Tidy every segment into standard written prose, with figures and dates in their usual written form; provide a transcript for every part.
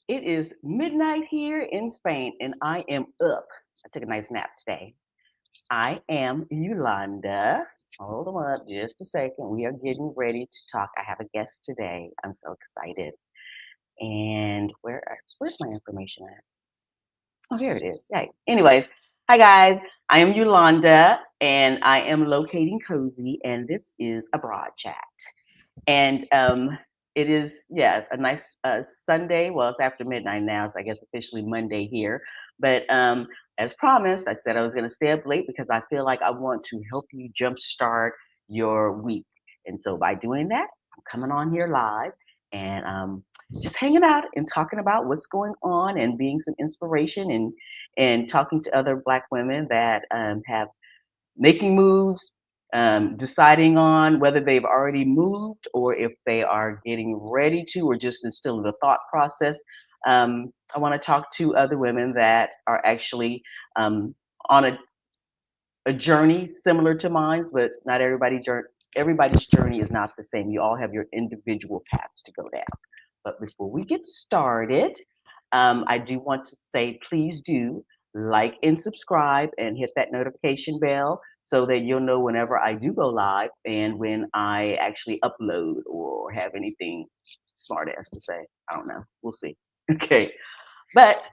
It is midnight here in Spain, and I am up. I took a nice nap today. I am Yolanda. Hold on up just a second. We are getting ready to talk. I have a guest today. I'm so excited. And where's my information at? Oh, here it is. Hey. Anyways, hi guys. I am Yolanda, and I am locating cozy, and this is a broad chat. And it is, yeah, a nice Sunday. Well, it's after midnight now, so I guess officially Monday here. But as promised, I said I was going to stay up late because I feel like I want to help you jumpstart your week. And so by doing that, I'm coming on here live and just hanging out and talking about what's going on and being some inspiration and talking to other Black women that have making moves, deciding on whether they've already moved or if they are getting ready to or just still in the thought process. I want to talk to other women that are actually on a journey similar to mine, but not everybody's journey is not the same. You all have your individual paths to go down. But before we get started, I do want to say please do like and subscribe and hit that notification bell so that you'll know whenever I do go live and when I actually upload or have anything smart ass to say. I don't know. We'll see. Okay. But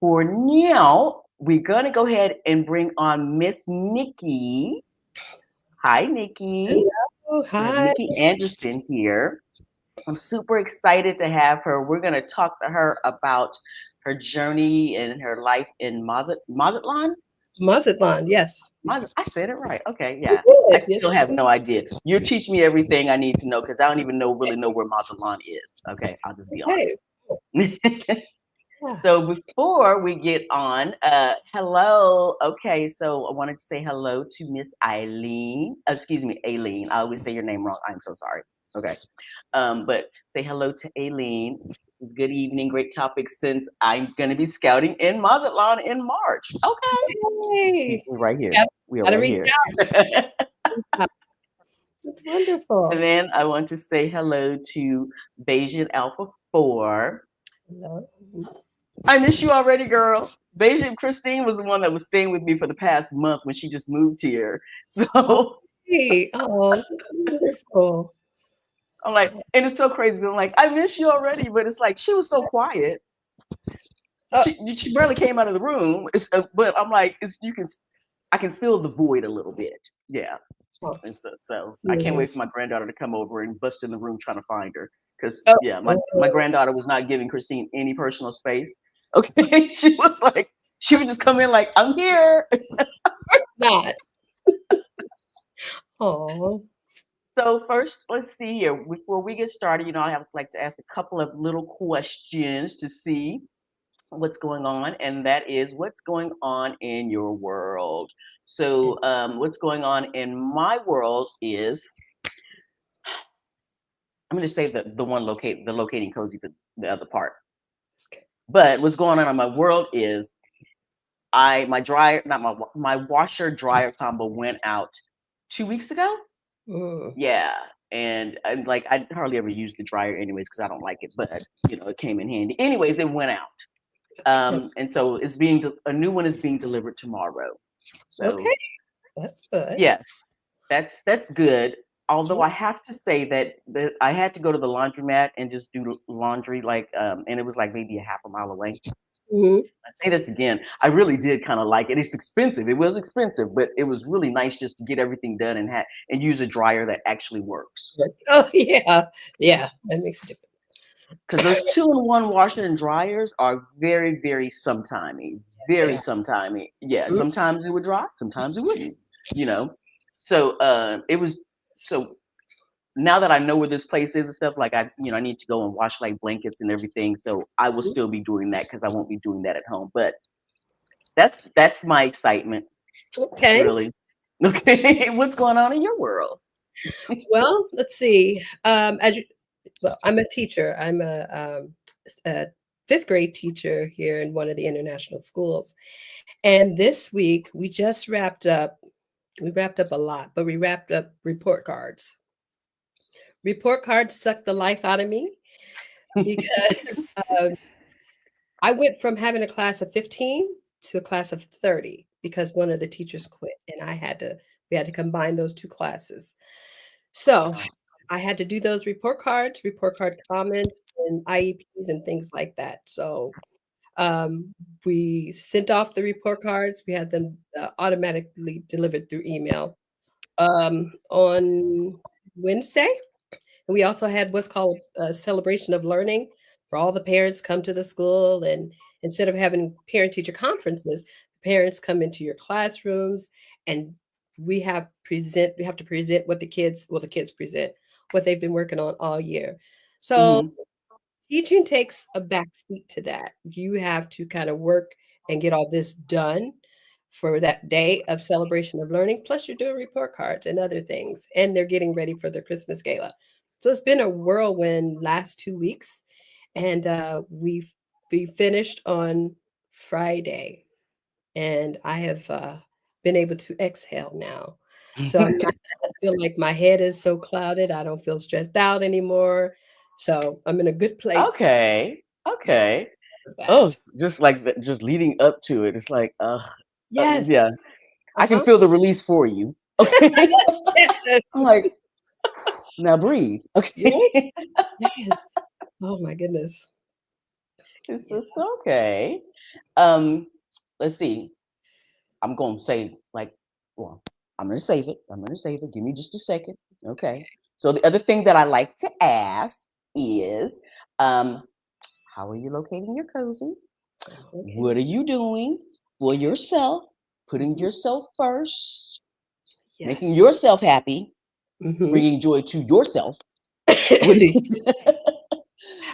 for now, we're going to go ahead and bring on Miss Nikki. Hi, Nikki. Hello, We have hi. Nikki Anderson here. I'm super excited to have her. We're going to talk to her about her journey and her life in Mazatlán. Mazatlán, yes. I said it right. Okay, You yeah. I did. Yes, still you have no idea. You teach me everything I need to know because I don't even really know where Mazatlán is. Okay, I'll just be did. Okay. honest. Yeah. So before we get on, hello. Okay, so I wanted to say hello to Miss Eileen. Excuse me, Aileen. I always say your name wrong. I'm so sorry. Okay. But say hello to Aileen. This is good evening, great topic since I'm going to be scouting in Mazatlan in March. Okay. Yay. We're right here. Got, We are gotta right reach here. out. That's And wonderful. then I want to say hello to Bayesian Alpha 4. Hello. I miss you already, girl. Beijing Christine was the one that was staying with me for the past month when she just moved here. Oh, So hey. Oh, that's wonderful. I'm like, and it's so crazy. I'm like, I miss you already, but it's like she was so quiet. Oh, She barely came out of the room. But I'm like, I can feel the void a little bit. Yeah. oh, And so I can't yeah. wait for my granddaughter to come over and bust in the room trying to find her. Because Oh, yeah, my oh, granddaughter was not giving Christine any personal space. Okay. She would just come in like, I'm here. not. Oh, So first, let's see here. Before we get started, I have like to ask a couple of little questions to see what's going on, and that is what's going on in your world. So, what's going on in my world is I'm going to say the locating cozy, the other part. okay. But what's going on in my world is my dryer, not my washer dryer combo went out 2 weeks ago. Mm, Yeah, and I hardly ever use the dryer anyways because I don't like it, but it came in handy. Anyways, it went out, okay. and so a new one is being delivered tomorrow. So Okay. That's good. yes, that's good. Although Mhm. I have to say that I had to go to the laundromat and just do laundry, and it was like maybe a half a mile away. Mhm. I say this again, I really did kind of like it. It's expensive. It was expensive, but it was really nice just to get everything done and use a dryer that actually works. Oh, yeah. Yeah. That makes a difference. Because those two-in-one washer and dryers are very, very sometimey. Yes, they Very are. sometimey. Yeah, Mhm. sometimes it would dry, sometimes it wouldn't. You know. So it was so now that I know where this place is and stuff, like I need to go and wash like blankets and everything. So I will still be doing that because I won't be doing that at home. But that's my excitement, Okay. really. Okay, what's going on in your world? Well, let's see. Well, I'm a teacher. I'm a fifth grade teacher here in one of the international schools. And this week we just wrapped up. We wrapped up a lot, but we wrapped up report cards. Report cards sucked the life out of me because I went from having a class of 15 to a class of 30 because one of the teachers quit, and we had to combine those 2 classes. So, Oh, I had to do those report card comments, and IEPs and things like that. So, um, we sent off the report cards. We had them, automatically delivered through email, on Wednesday. We also had what's called a celebration of learning, where all the parents come to the school, and instead of having parent-teacher conferences, parents come into your classrooms, and we have to present what the kids present what they've been working on all year. So mhm, teaching takes a back seat to that. You have to kind of work and get all this done for that day of celebration of learning. Plus, you're doing report cards and other things, and they're getting ready for their Christmas gala. So it's been a whirlwind last 2 weeks, and we finished on Friday, and I have been able to exhale now. So I don't feel like my head is so clouded. I don't feel stressed out anymore. So I'm in a good place. okay, Yeah, okay. with Oh, that. just like just leading up to it, it's like, Yes. yeah, I can Uh-huh. feel the release for you. Okay, Yes. I'm like, now breathe. Right? Okay, Yes. Oh my goodness. it's Yeah. just okay. Um, let's see. I'm gonna say like, well, I'm gonna save it. I'm gonna save it. Give me just a second. Okay. Okay. So the other thing that I like to ask is, um, how are you locating your cozy? Okay. What are you doing for yourself? Putting Mhm. yourself first, making Yes. yourself happy, Mhm. bringing joy to yourself. What,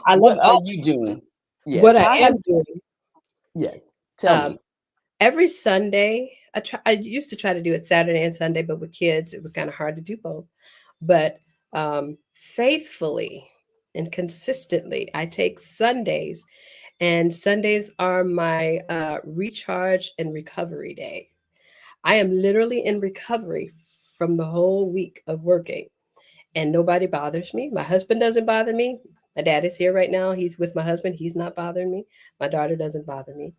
I love what are all you doing? Yes. what I How am have, doing. yes. Tell Um, me. every Sunday, I used to try to do it Saturday and Sunday, but with kids, it was kind of hard to do both. But faithfully and consistently, I take Sundays, and Sundays are my recharge and recovery day. I am literally in recovery from the whole week of working, and nobody bothers me. My husband doesn't bother me. My dad is here right now. He's with my husband. He's not bothering me. My daughter doesn't bother me.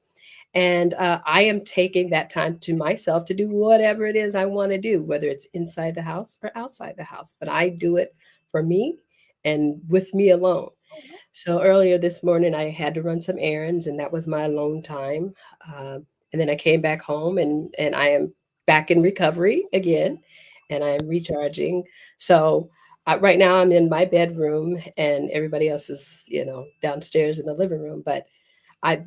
And I am taking that time to myself to do whatever it is I want to do, whether it's inside the house or outside the house. But I do it for me and with me alone. So earlier this morning, I had to run some errands, and that was my alone time. And then I came back home, and I am back in recovery again, and I am recharging. So right now, I'm in my bedroom, and everybody else is, downstairs in the living room. But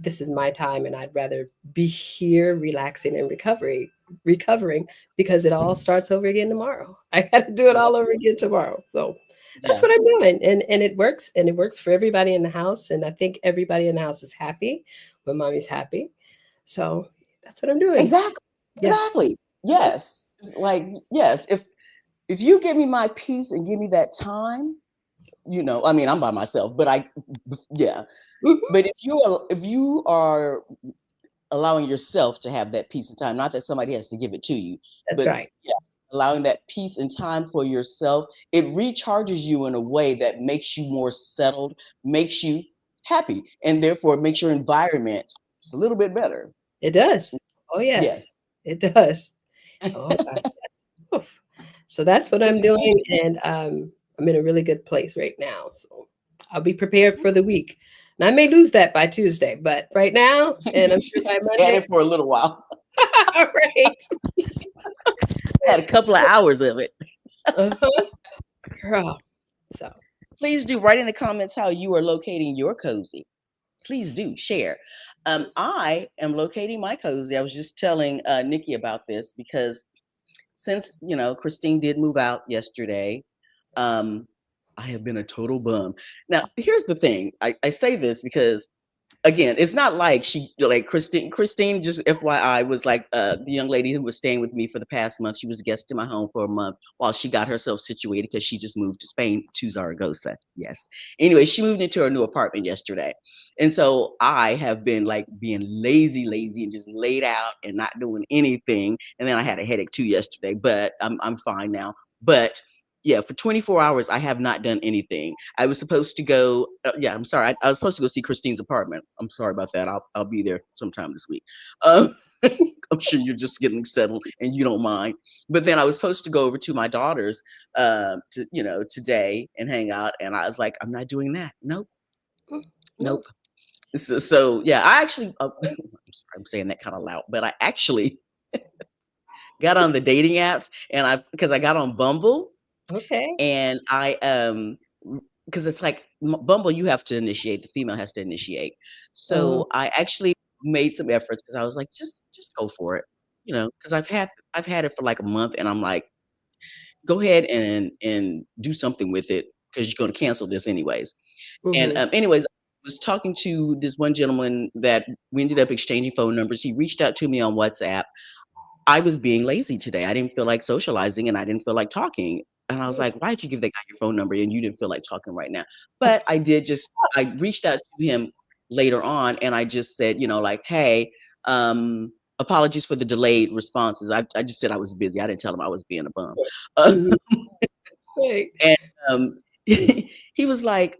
this is my time, and I'd rather be here relaxing and recovering, because it all starts over again tomorrow. I got to do it Yep. all over again tomorrow. So that's Yeah. what I'm doing, and it works for everybody in the house, and I think everybody in the house is happy when mommy's happy. So that's what I'm doing. Exactly. Yes. Exactly. Uh-huh. Yes. It's like, yes. If you give me my peace and give me that time, I mean, I'm by myself, but yeah. Mhm. But if you are allowing yourself to have that peace and time, not that somebody has to give it to you, That's but right. yeah, allowing that peace and time for yourself, it recharges you in a way that makes you more settled, makes you happy, and therefore makes your environment just a little bit better. It does. Oh, Yes. yes. It does. Oh gosh, yes. Oof. So that's what Because I'm it gives doing, you and I'm in a really good place right now. So I'll be prepared for the week. And I may lose that by Tuesday, but right now, and I'm sure by had Monday. it for a little while. Right. Had a couple of hours of it. Uh-huh. Girl. So Please do write in the comments how you are locating your cozy. Please do share. I am locating my cozy. I was just telling Nikki about this because since Christine did move out yesterday, um, I have been a total bum. Now, here's the thing. I say this because again, it's not like she like Christine, just FYI, was like the young lady who was staying with me for the past month. She was a guest in my home for a month while she got herself situated because she just moved to Spain to Zaragoza. Yes. Anyway, she moved into her new apartment yesterday. And so I have been like being lazy and just laid out and not doing anything. And then I had a headache too yesterday, but I'm fine now. But yeah, for 24 hours, I have not done anything. I was supposed to go. Yeah, I'm sorry. I was supposed to go see Christine's apartment. I'm sorry about that. I'll be there sometime this week. Um, I'm sure you're just getting settled and you don't mind. But then I was supposed to go over to my daughter's today and hang out. And I was like, I'm not doing that. Nope, Mm, nope. no. So yeah, I actually. I'm sorry, I'm saying that kind of loud, but I actually got on the dating apps and because I got on Bumble. Okay. And because it's like Bumble, you have to initiate. The female has to initiate. Uh-huh. So I actually made some efforts because I was like, just go for it, because I've had it for like a month, and I'm like, go ahead and do something with it because you're going to cancel this anyways. And Mhm. anyways, I was talking to this one gentleman that we ended up exchanging phone numbers. He reached out to me on WhatsApp. I was being lazy today. I didn't feel like socializing and I didn't feel like talking. And I was Mm. like, why did you give that guy your phone number and you didn't feel like talking right now? But I reached out to him later on and I just said, like, hey, apologies for the delayed responses. I just said I was busy. I didn't tell him I was being a bum. Uh, Mhm. Right. and he was like,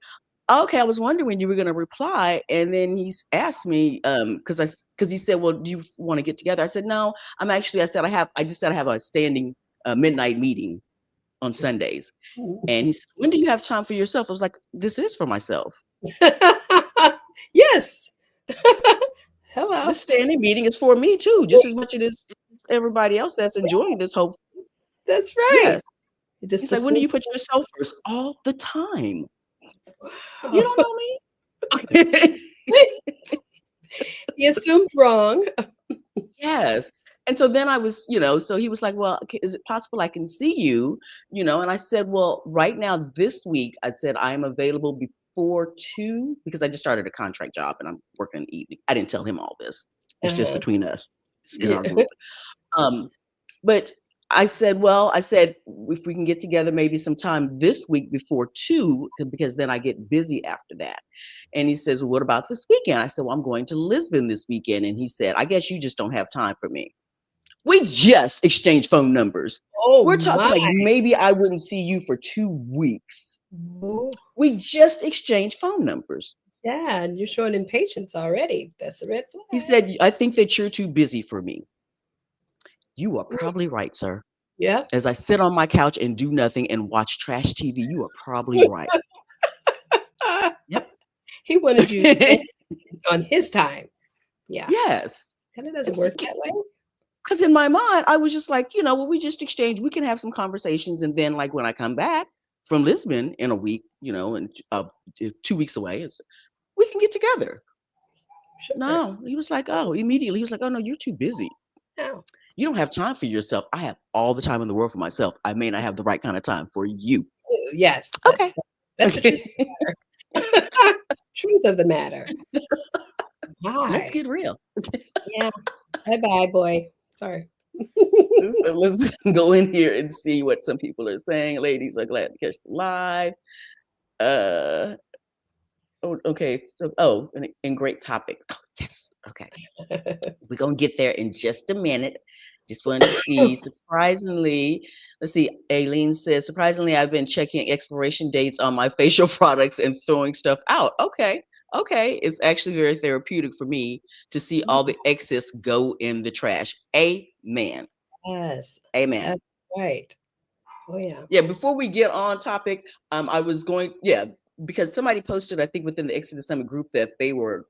okay, I was wondering when you were gonna reply. And then asked me, because he said, well, do you want to get together? I said, no, I just said I have a standing midnight meeting on Sundays. And he said, when do you have time for yourself? I was like, this is for myself. Yes. Hello. This standing meeting is for me too, just as much as it is everybody else that's enjoying this whole. That's right. Yes. You just He's like, when do assume. you put yourself first? All the time. You Wow. don't know me? He assumed wrong. Yes. And so then so he was like, well, is it possible I can see you? And I said, well, right now, this week, I said, I am available before 2 because I just started a contract job and I'm working in the evening. I didn't tell him all this. It's just Uh-huh. between us. It's in Yeah. our group. Um, but I said, if we can get together maybe sometime this week before 2, because then I get busy after that. And he says, well, what about this weekend? I said, well, I'm going to Lisbon this weekend. And he said, I guess you just don't have time for me. We just exchanged phone numbers. Oh We're talking my. like maybe I wouldn't see you for 2 weeks. Oh, We just exchanged phone numbers. yeah, and you're showing impatience already. That's a red He flag. said, I think that you're too busy for me. You are Mm, probably right, sir. yeah. As I sit on my couch and do nothing and watch trash TV, you are probably right. Yep. He wanted you to spend on his time. Yeah. Yes. And it doesn't work that way. Because in my mind, I was just like, well, we just exchanged. We can have some conversations. And then, like, when I come back from Lisbon in a week, and 2 weeks away, we can get together. Sure. No, he was like, oh, immediately. He was like, oh, no, you're too busy. Now, You don't have time for yourself. I have all the time in the world for myself. I may not have the right kind of time for you. yes, Okay. that's the truth Okay. of the matter. Truth of the matter. Let's Hi. get real. Yeah. Bye-bye, boy. Sorry. So let's go in here and see what some people are saying. Ladies are glad to catch the live. Uh, oh, okay. So, and great topic. Oh, yes. Okay. We're going to get there in just a minute. Just wanted to see. Surprisingly, let's see. Aileen says, surprisingly, I've been checking expiration dates on my facial products and throwing stuff out. Okay. Okay. It's actually very therapeutic for me to see all the excess go in the trash. Amen. Yes, Amen. that's right. Oh, yeah. Yeah, before we get on topic, I was going, yeah, because somebody posted, I think within the Exodus Summit group that they were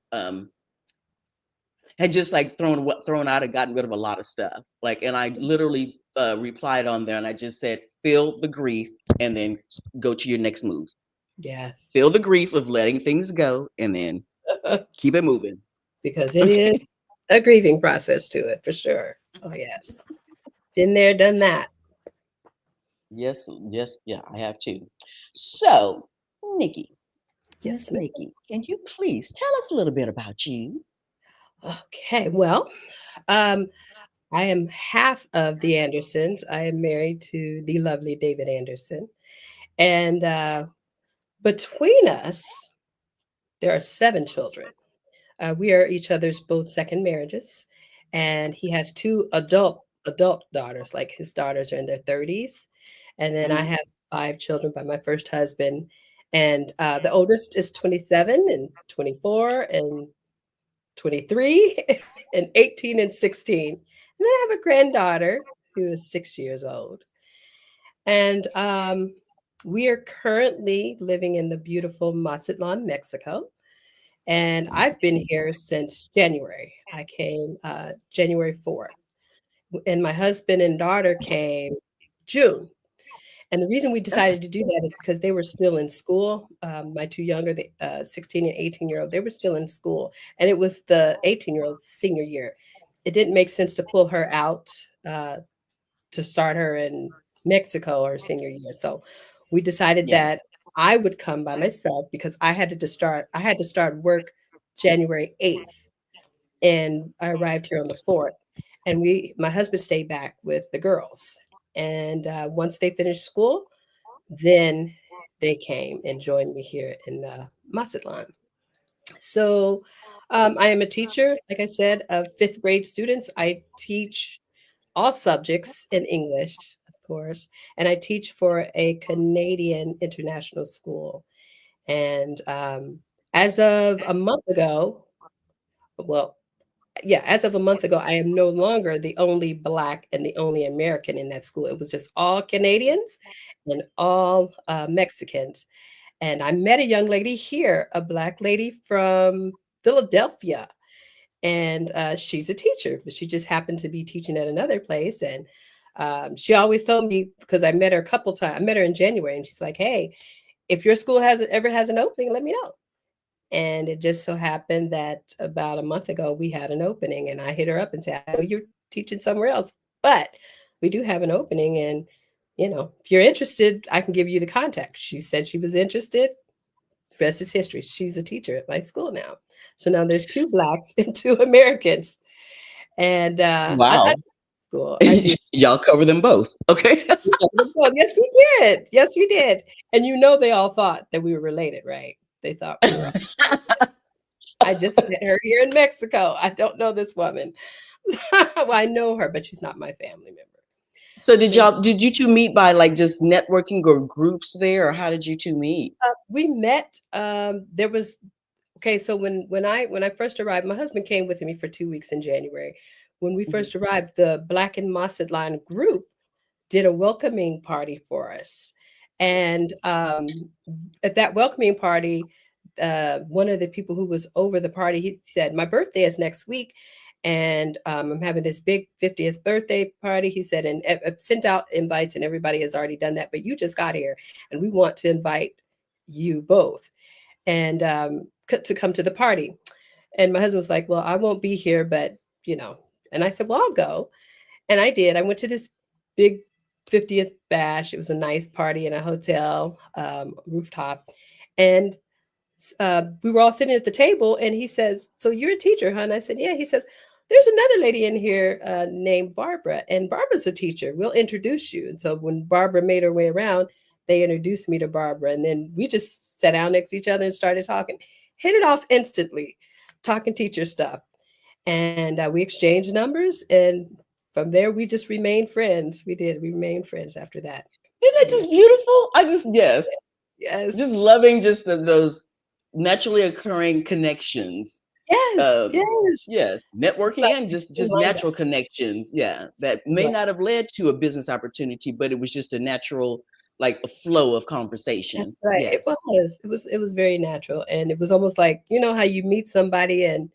had just like thrown out and gotten rid of a lot of stuff. Like, and I literally replied on there and I just said, feel the grief and then go to your next move. Yes. Feel the grief of letting things go and then keep it moving. Because it is Okay. a grieving process to it for sure. Oh, yes. Been there, done that. Yes, yes, yeah, I have too. So, Nikki, Yes, Miss ma'am. Nikki, can you please tell us a little bit about you? Okay. Well, um, I am half of the Andersons. I am married to the lovely David Anderson. And between us, there are 7 children. We are each other's both second marriages. And he has 2 adult daughters, like his daughters are in their 30s. And then I Mhm. have 5 children by my first husband, and the oldest is 27 and 24 and 23 and 18 and 16. And then I have a granddaughter who is 6 years old. And we are currently living in the beautiful Mazatlán, Mexico. And I've been here since January. I came January 4th. And my husband and daughter came June. And the reason we decided to do that is because they were still in school. My two younger, the 16 and 18-year-old, they were still in school. And it was the 18-year-old's senior year. It didn't make sense to pull her out to start her in Mexico her senior year. So we decided Yeah. that I would come by myself because I had to start work January 8th, and I arrived here on the 4th. And my husband stayed back with the girls. And once they finished school, then they came and joined me here in Mazatlan. So I am a teacher, like I said, of fifth grade students. I teach all subjects in English, of course, and I teach for a Canadian international school. And as of a month ago, well, yeah, as of a month ago, I am no longer the only Black and the only American in that school. It was just all Canadians and all Mexicans. And I met a young lady here, a Black lady from Philadelphia, and she's a teacher, but she just happened to be teaching at another place. And she always told me, because I met her a couple times. I met her in January, and she's like, "Hey, if your school ever has an opening, let me know." And it just so happened that about a month ago we had an opening, and I hit her up and said, "I know you're teaching somewhere else, but we do have an opening, and if you're interested, I can give you the contact." She said she was interested. The rest is history. She's a teacher at my school now. So now there's two Blacks and two Americans. And I Wow. school. I do. Y'all cover them both. Okay. Yes, we did. Yes, we did. And they all thought that we were related, right? They thought we were. I just met her here in Mexico. I don't know this woman. Well, I know her, but she's not my family member. So But did you two meet by like just networking or groups there, or how did you two meet? we met. There was Okay, so when I first arrived, my husband came with me for 2 weeks in January. When we Mhm. first arrived, the Black and Mazatlan group did a welcoming party for us. And at that welcoming party, one of the people who was over the party, he said, "My birthday is next week, and I'm having this big 50th birthday party." He said, "And I've sent out invites, and everybody has already done that, but you just got here, and we want to invite you both and to come to the party." And my husband was like, "Well, I won't be here, but you know." And I said, "Well, I'll go." And I did. I went to this big 50th bash. It was a nice party in a hotel rooftop, and we were all sitting at the table. And he says, "So you're a teacher, huh?" And I said, "Yeah." He says, "There's another lady in here named Barbara, and Barbara's a teacher. We'll introduce you." And so when Barbara made her way around, they introduced me to Barbara, and then we just sat down next to each other and started talking. Hit it off instantly, talking teacher stuff. And we exchanged numbers, and from there we just remained friends. We did. We remained friends after that. Isn't that And just beautiful? I just yes. Just yes, loving just those naturally occurring connections. yes, Um, yes. yes, It's networking like and you just lined up. natural connections. Yeah, that may Right. not have led to a business opportunity, but it was just a natural, like a flow of That's conversation. right. It Yes. was. It was very natural, and it was almost like how you meet somebody and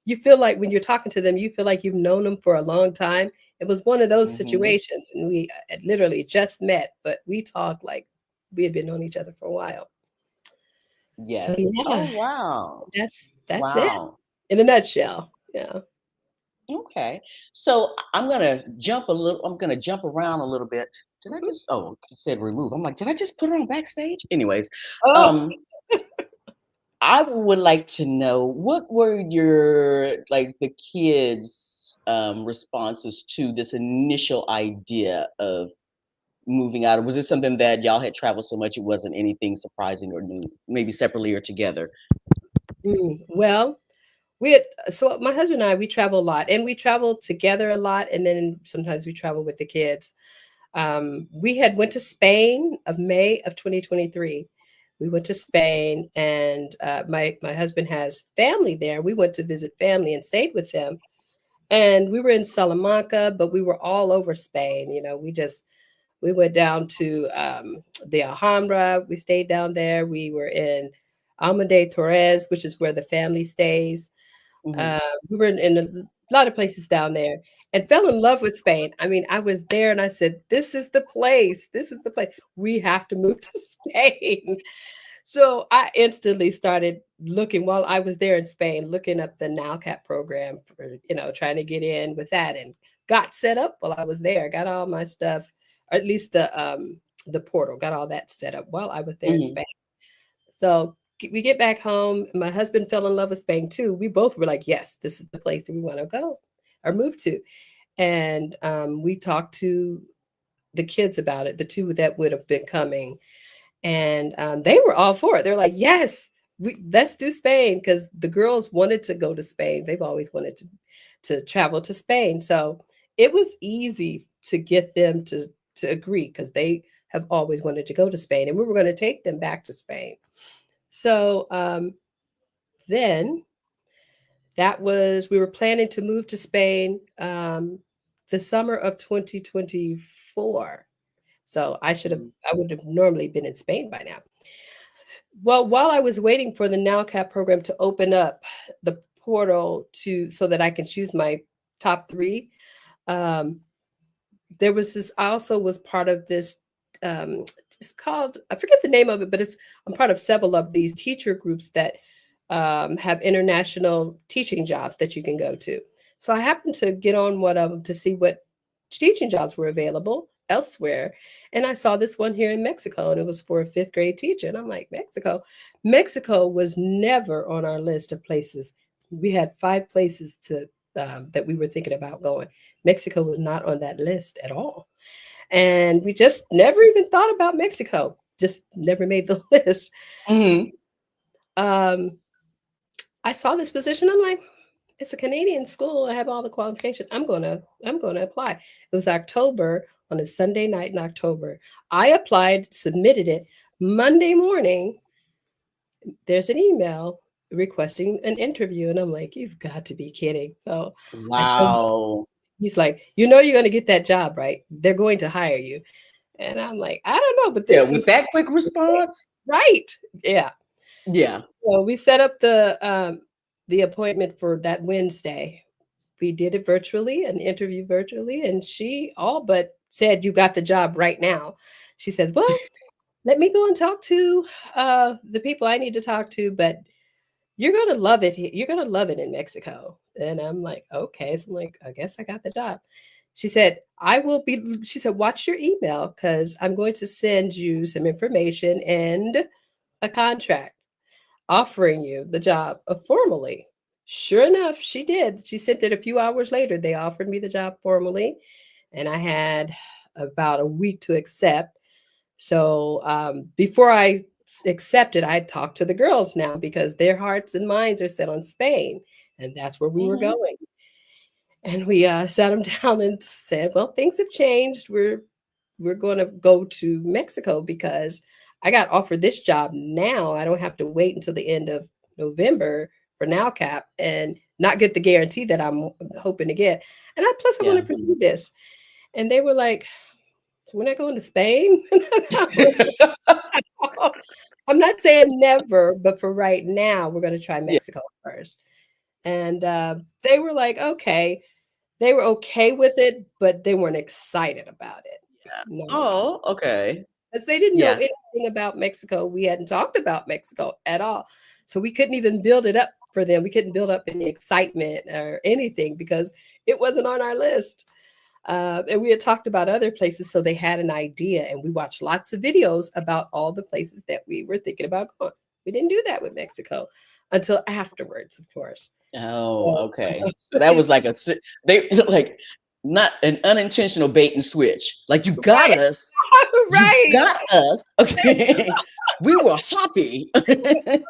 you feel like when you're talking to them, you feel like you've known them for a long time. It was one of those Hmm. situations, and we had literally just met, but we talked like we had been knowing each other for a while. So Yes. Oh yeah, wow. that's it Wow. in a nutshell. Yeah. Okay. So I'm gonna jump a little. I'm gonna jump around a little bit. Did I Mhm. just? Oh, it said remove. I'm like, did I just put it on backstage? Anyways, Oh, um, I would like to know what were your like the kids' responses to this initial idea of moving out? Or was it something that y'all had traveled so much it wasn't anything surprising or new, maybe separately or together? well, so my husband and I, we travel a lot, and we travel together a lot, and then sometimes we travel with the kids. We had went to Spain of May of 2023. We went to Spain, and my husband has family there. We went to visit family and stayed with them. And we were in Salamanca, but we were all over Spain. We went down to the Alhambra. We stayed down there. We were in Almade Torres, which is where the family stays. Mm-hmm. Uh, we were in a lot of places down there and fell in love with Spain. I mean, I was there and I said, this is the place. This is the place. We have to move to Spain. So I instantly started looking while I was there in Spain, looking up the NowCap program for, trying to get in with that, and got set up while I was there. Got all my stuff, or at least the portal, got all that set up while I was there in Mm-hmm. Spain. So we get back home. My husband fell in love with Spain too. We both were like, yes, this is the place that we want to go or move to. And we talked to the kids about it, the two that would have been coming, and they were all for it. They're like, yes, let's do Spain, because the girls wanted to go to Spain. They've always wanted to travel to Spain, so it was easy to get them to agree, because they have always wanted to go to Spain, and we were going to take them back to Spain. So then we were planning to move to Spain the summer of 2024. So I would have normally been in Spain by now. Well, while I was waiting for the NowCap program to open up the portal so that I can choose my top three, um, there was this. I also was part of this. It's called, I forget the name of it, but I'm part of several of these teacher groups that have international teaching jobs that you can go to. So I happened to get on one of them to see what teaching jobs were available elsewhere. And I saw this one here in Mexico, and it was for a fifth grade teacher. And I'm like, Mexico? Mexico was never on our list of places. We had 5 places that we were thinking about going. Mexico was not on that list at all. And we just never even thought about Mexico, just never made the list. Mm-hmm. Um, I saw this position. I'm like, it's a Canadian school. I have all the qualifications. I'm gonna apply. It was October, on a Sunday night in October. I applied, submitted it. Monday morning, there's an email requesting an interview, and I'm like, you've got to be kidding. So I showed up. Wow. He's like, you're going to get that job, right? They're going to hire you. And I'm like, I don't know, but Yeah, this with is that quick response. right. Yeah. Yeah. So we set up the appointment for that Wednesday. We did it virtually, an interview virtually, and she all but said, you got the job right now. She says, well, let me go and talk to the people I need to talk to, but you're gonna love it. You're gonna love it in Mexico. And I'm like, okay. So I'm like, I guess I got the job. She said, she said, watch your email, because I'm going to send you some information and a contract offering you the job formally. Sure enough, she did. She sent it a few hours later. They offered me the job formally, and I had about a week to accept. So before I accepted, I talked to the girls now, because their hearts and minds are set on Spain, and that's where we were Mm-hmm. going. And we sat them down and said, "Well, things have changed. We're going to go to Mexico, because I got offered this job now. I don't have to wait until the end of November for NowCap and not get the guarantee that I'm hoping to get. And plus I want Yeah. to pursue this." And they were like, "We're not going to Spain." I'm not saying never, but for right now, we're going to try Yeah. Mexico first. And they were like, okay. They were okay with it, but they weren't excited about it. No, Oh, okay. because they didn't know Yeah. anything about Mexico. We hadn't talked about Mexico at all. So we couldn't even build it up for them. We couldn't build up any excitement or anything, because it wasn't on our list. And we had talked about other places, so they had an idea. And we watched lots of videos about all the places that we were thinking about going. We didn't do that with Mexico until afterwards, of course. Oh, So, okay. So that was like they like not an unintentional bait and switch. Like you got right, us. You right. got us. Okay. We were happy. It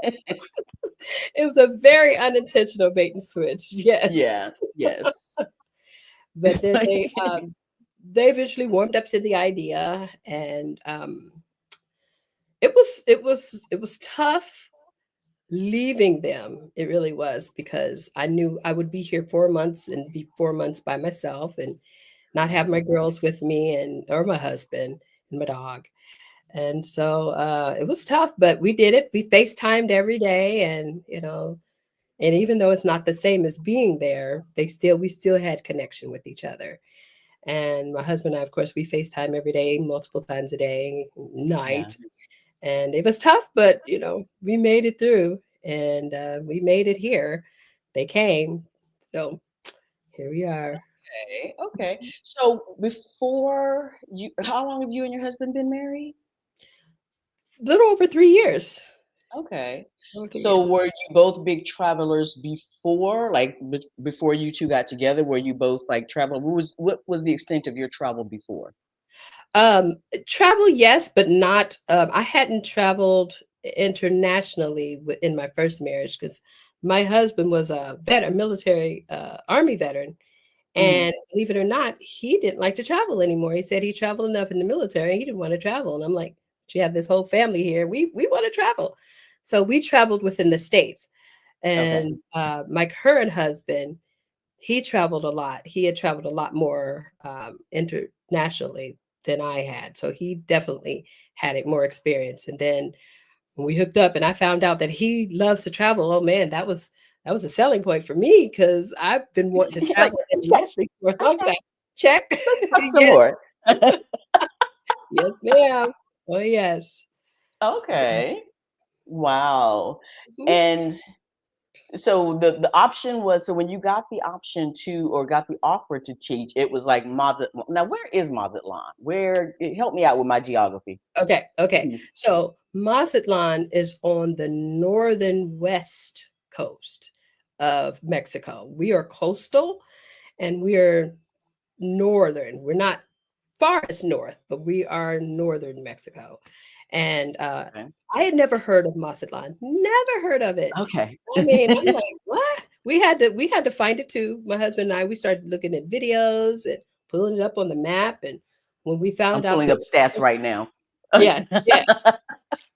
was a very unintentional bait and switch. Yes. Yeah. Yes. But then Like, they eventually warmed up to the idea, and it was tough leaving them. It really was, because I knew I would be here 4 months and be 4 months by myself and not have my girls with me, and or my husband and my dog. And so it was tough, but we did it. We FaceTimed every day, and and even though it's not the same as being there, we still had connection with each other. And my husband and I, of course, we FaceTime every day, multiple times a day, Yeah. night. And it was tough, but we made it through, and we made it here. They came, so here we are. Okay. Okay. So before you, how long have you and your husband been married? Little over 3 years. Okay. Over three So years. were you both big travelers before, like before you two got together? Were you both like travel? What was the extent of your travel before? Um, Travel, yes, but not. I hadn't traveled internationally in my first marriage, because my husband was a military army veteran, Hmm. and believe it or not, he didn't like to travel anymore. He said he traveled enough in the military; he didn't want to travel. And I'm like, "But you have this whole family here. We want to travel." So we traveled within the states, Okay. and my current husband, he traveled a lot. He had traveled a lot more internationally than I had. So he definitely had it more experience. And then when we hooked up and I found out that he loves to travel, oh man, that was a selling point for me, because I've been wanting to You're like, travel check. internationally for a long Okay. time. Check. Let's talk some Yes, more. yes, ma'am. Oh yes. So, Okay. Wow. mhm. And so the option was, so when you got the option to, or got the offer to teach, it was like Mazatlan. Now, where is Mazatlan? Help me out with my geography, Okay, okay. please. So Mazatlan is on the northern west coast of Mexico. We are coastal, and we are northern. We're not farthest north, but we are northern Mexico. And Okay. I had never heard of Mazatlan. Never heard of it. Okay. I mean, I'm like, what? We had to find it too. My husband and I, we started looking at videos and pulling it up on the map. And when we I'm found out pulling that up it was stats close, right now. yes, yes.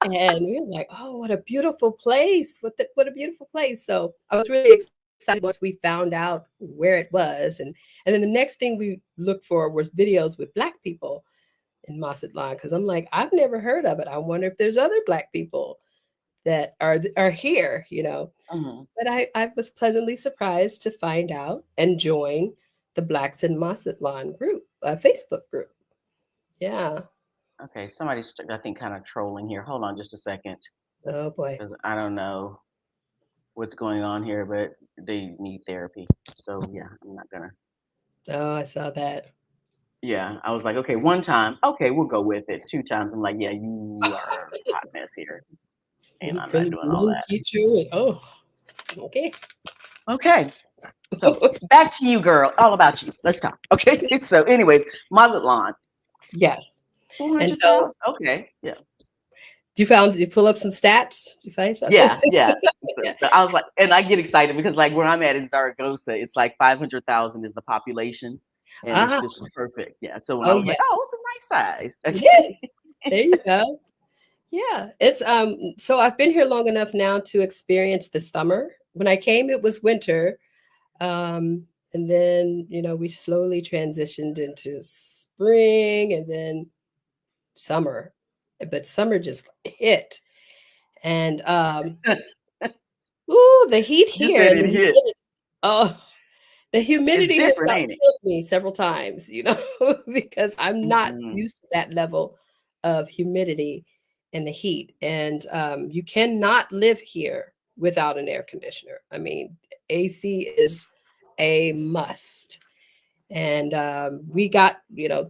And we were like, "Oh, what a beautiful place. What a beautiful place." So I was really excited once we found out where it was. And then the next thing we looked for was videos with Black people in Mazatlan, because I'm like, I've never heard of it. I wonder if there's other Black people that are here. Mhm. But I was pleasantly surprised to find out and join the Blacks in Mazatlan group, Facebook group. Yeah. Okay, somebody's, I think, kind of trolling here. Hold on just a second, Oh boy. because I don't know what's going on here, but they need therapy. So yeah, I'm not gonna. Oh, I saw that. Yeah, I was like, okay, one time, okay, we'll go with it. Two times, I'm like, yeah, you are a hot mess here, and I'm not Really doing all mean that. teacher. Oh, okay. Okay, so back to you, girl. All about you. Let's talk. Okay. So, anyways, Mazatlan, Yes. two And hundred so thousand. Okay. Yeah. did you pull up some stats? Did you find something? Yeah. Yeah. So, Yeah. so I was like, and I get excited because like where I'm at in Zaragoza, it's like 500,000 is the population, and it's Ah, just perfect. Yeah. So when I oh was yeah. like, oh, it's a nice size. Yes. Okay. There you go. Yeah. It's so I've been here long enough now to experience the summer. When I came, it was winter. And then, we slowly transitioned into spring and then summer. But summer just hit. And ooh, the heat You here said and the it hit. humidity. Oh, the It's humidity has different, about ain't it? killed me several times, because I'm not Mm-mm. used to that level of humidity and the heat. And you cannot live here without an air conditioner. I mean, AC is a must. And we got,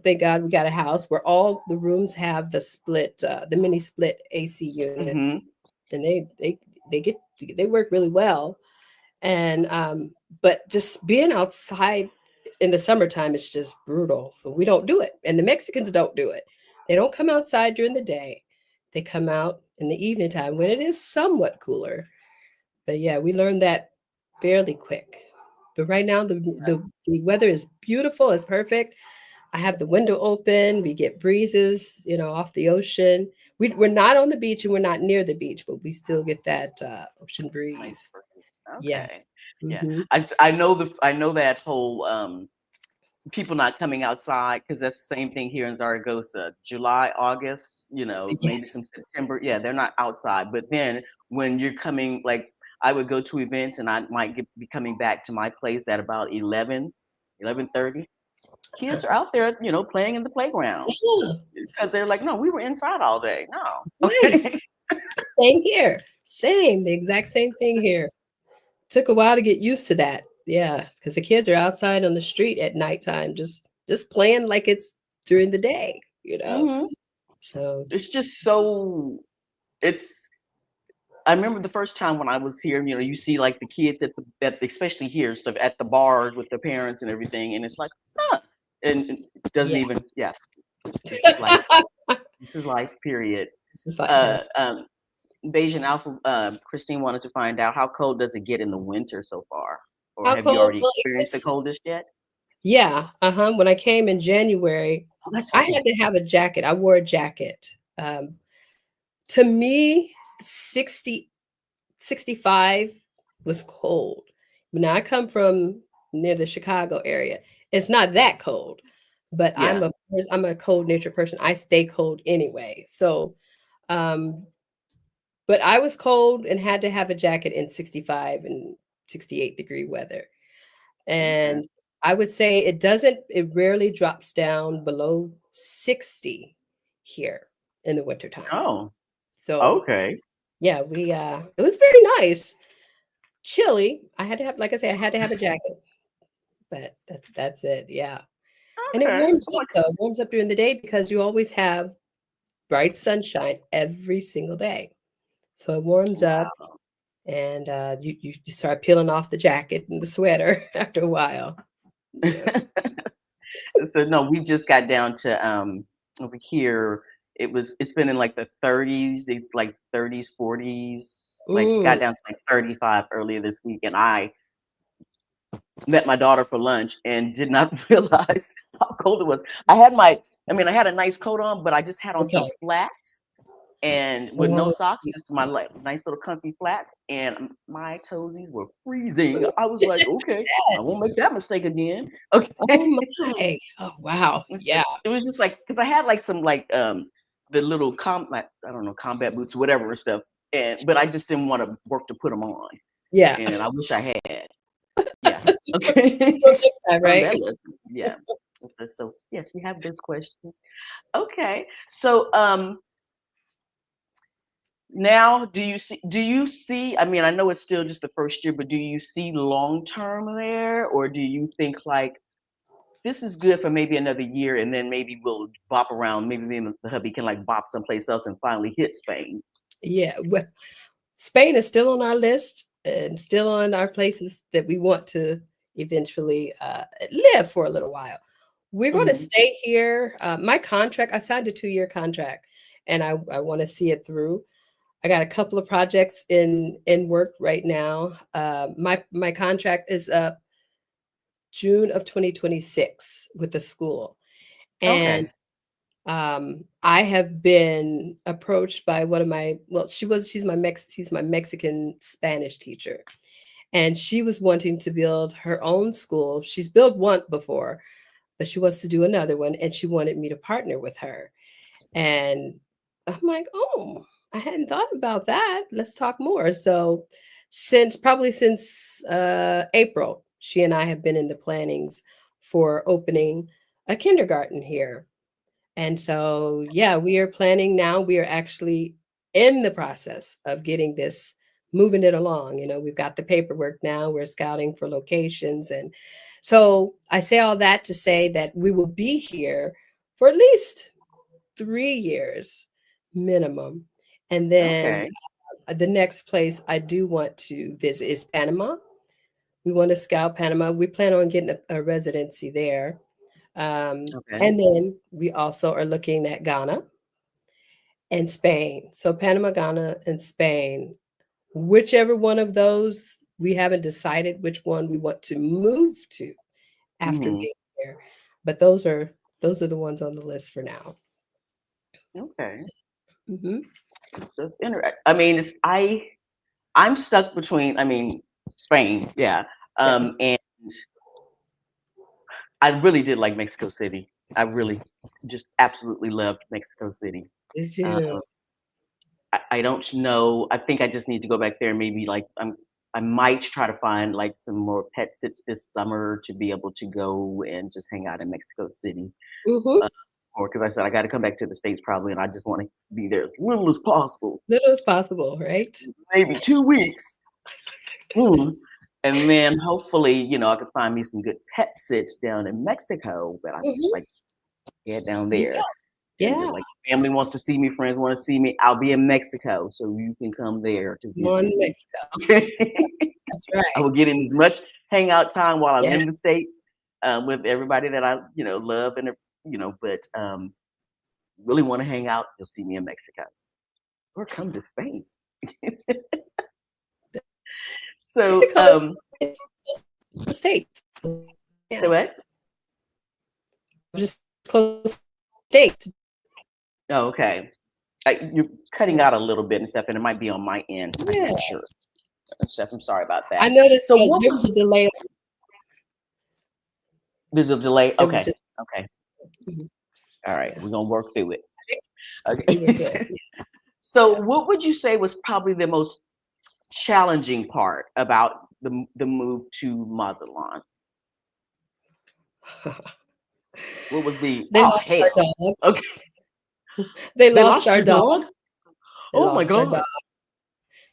thank God we got a house where all the rooms have the mini split AC units, Mm-hmm. and they work really well. And but just being outside in the summertime is just brutal. So we don't do it. And the Mexicans don't do it. They don't come outside during the day. They come out in the evening time when it is somewhat cooler. But yeah, we learned that fairly quick. But right now the weather is beautiful, it's perfect. I have the window open. We get breezes, off the ocean. We're not on the beach and we're not near the beach, but we still get that ocean Nice breeze. breeze. Yes. Okay. Yeah. Hmm. I know that whole people not coming outside because that's the same thing here in Zaragoza. July, August, maybe Yes. some September. Yeah, they're not outside. But then when you're coming, like I would go to events and I might be coming back to my place at about 11:30. Kids are out there, playing in the playgrounds Yeah, because they're like, no, we were inside all day. No. right. Okay. Same here. Same. The exact same thing here. Took a while to get used to that. Yeah, because the kids are outside on the street at nighttime, just playing like it's during the day. hmm So It's just so, it's, I remember the first time when I was here, you see like the kids especially here, stuff at the bars with their parents and everything, and it's like, huh, and it doesn't yeah, even, yeah, this is life. This is life, period. it's just like Uh, yes. um, Bayesian Alpha, Christine wanted to find out how cold does it get in the winter so far, or How have you cold? already Well, it experienced the gets coldest yet? yeah. When I came in January, Oh, that's I right. had to have a jacket. I wore a jacket. Um, to me, 60, 65 was cold. Now I come from near the Chicago area. It's not that cold, but Yeah. I'm a cold nature person. I stay cold anyway. So, um, but I was cold and had to have a jacket in 65 and 68-degree weather. Okay. And I would say it rarely drops down below 60 here in the wintertime. Oh, So okay. yeah, it was very nice. Chilly. I had to have, like I say, I had to have a jacket, but that's it. Yeah. And it Okay. warms I'm up like, though. It warms up during the day because you always have bright sunshine every single day. So it warms up wow. and you start peeling off the jacket and the sweater after a while. Yeah. So no, we just got down to over here. It's been in like the 30s, like 30s, 40s. Like it Mm, got down to like 35 earlier this week, and I met my daughter for lunch and did not realize how cold it was. I had a nice coat on, but I just had on some okay. flats and with no Oh, socks, geez. just my like nice little comfy flats, and my toesies were freezing. I was like, okay, I won't make that mistake again. Okay. Oh my. Oh wow. Yeah. It was just like because I had like some like the little like I don't know, combat boots, whatever and stuff, but I just didn't want to work to put them on, Yeah. and I wish I had. Yeah. Okay. So next time, Learn right? that lesson. Yeah. So yes, we have those questions. Okay. So now do you see, I mean, I know it's still just the first year, but do you see long term there, or do you think like this is good for maybe another year and then maybe we'll bop around, maybe me and the hubby can like bop someplace else and finally hit Spain? Yeah. Well, Spain is still on our list and still on our places that we want to eventually live for a little while. We're going to Hmm. stay here. My contract, I signed a 2-year contract and I want to see it through. I got a couple of projects in work right now. My contract is up June of 2026 with the school. And Okay. I have been approached by one of my well, she's my Mexican Spanish teacher, and she was wanting to build her own school. She's built one before, but she wants to do another one, and she wanted me to partner with her. And I'm like, oh, I hadn't thought about that. Let's talk more. So, since April, she and I have been in the plannings for opening a kindergarten here, and so, yeah, we are planning now. We are actually in the process of getting this, moving it along. We've got the paperwork now. We're scouting for locations. And so I say all that to say that we will be here for at least 3 years minimum. And then Okay. the next place I do want to visit is Panama. We want to scout Panama. We plan on getting a residency there. Okay. And then we also are looking at Ghana and Spain. So Panama, Ghana, and Spain. Whichever one of those, we haven't decided which one we want to move to after Hmm. being here. But those are the ones on the list for now. Okay. Hmm. So I mean, I'm stuck between. I mean, Spain, yeah. Yes. And I really did like Mexico City. I really just absolutely loved Mexico City. Did Um, you? I don't know. I think I just need to go back there and maybe I might try to find like some more pet sits this summer to be able to go and just hang out in Mexico City. Hmm. Uh, or because I said I got to come back to the States probably, and I just want to be there as little as possible, Little as possible, right? maybe 2 weeks. And then hopefully, I could find me some good pet sits down in Mexico that I could just Hmm. like head down Yeah. there. And then Yeah. like family wants to see me, friends want to see me. I'll be in Mexico, so you can come there to On visit me. Mexico. Okay. That's I right. will get in as much hangout time while I'm Yeah. in the States with everybody that I, love and but really want to hang out. You'll see me in Mexico or come to Spain. So, Mexico is it's the States. so Yeah. what? Just close to the States. Oh, okay. You're cutting Yeah. out a little bit and stuff, and it might be on my end. I'm Yeah. not sure. Steph, I'm sorry about I that. noticed So what there was was a delay. there's a delay? There was Okay. just Okay. mhm, All right. yeah. We're gonna work through it. I think we were good. Okay. So Yeah. what would you say was probably the most challenging part about the move to Mazatlán? What was the They lost our hell? dog. Okay. They They lost lost our your dog. dog? They Oh my lost our God. dog.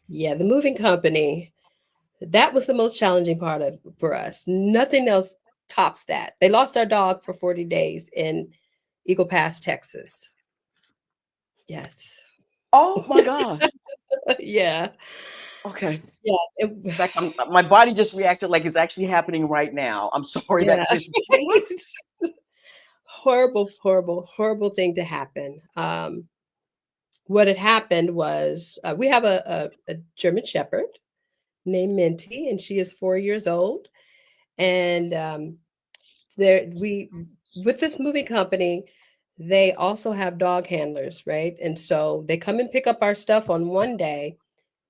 Yeah, the moving company. That was the most challenging part of for us. Nothing else tops that. They lost our dog for 40 days in Eagle Pass, Texas. Yes. Oh my gosh. Yeah. Okay. Yeah. In fact, my body just reacted like it's actually happening right now. I'm sorry Yeah. that just what? Horrible, horrible, horrible thing to happen. What had happened was we have a German Shepherd named Minty, and she is 4 years old. And there we with this moving company, they also have dog handlers, right? And so they come and pick up our stuff on one day,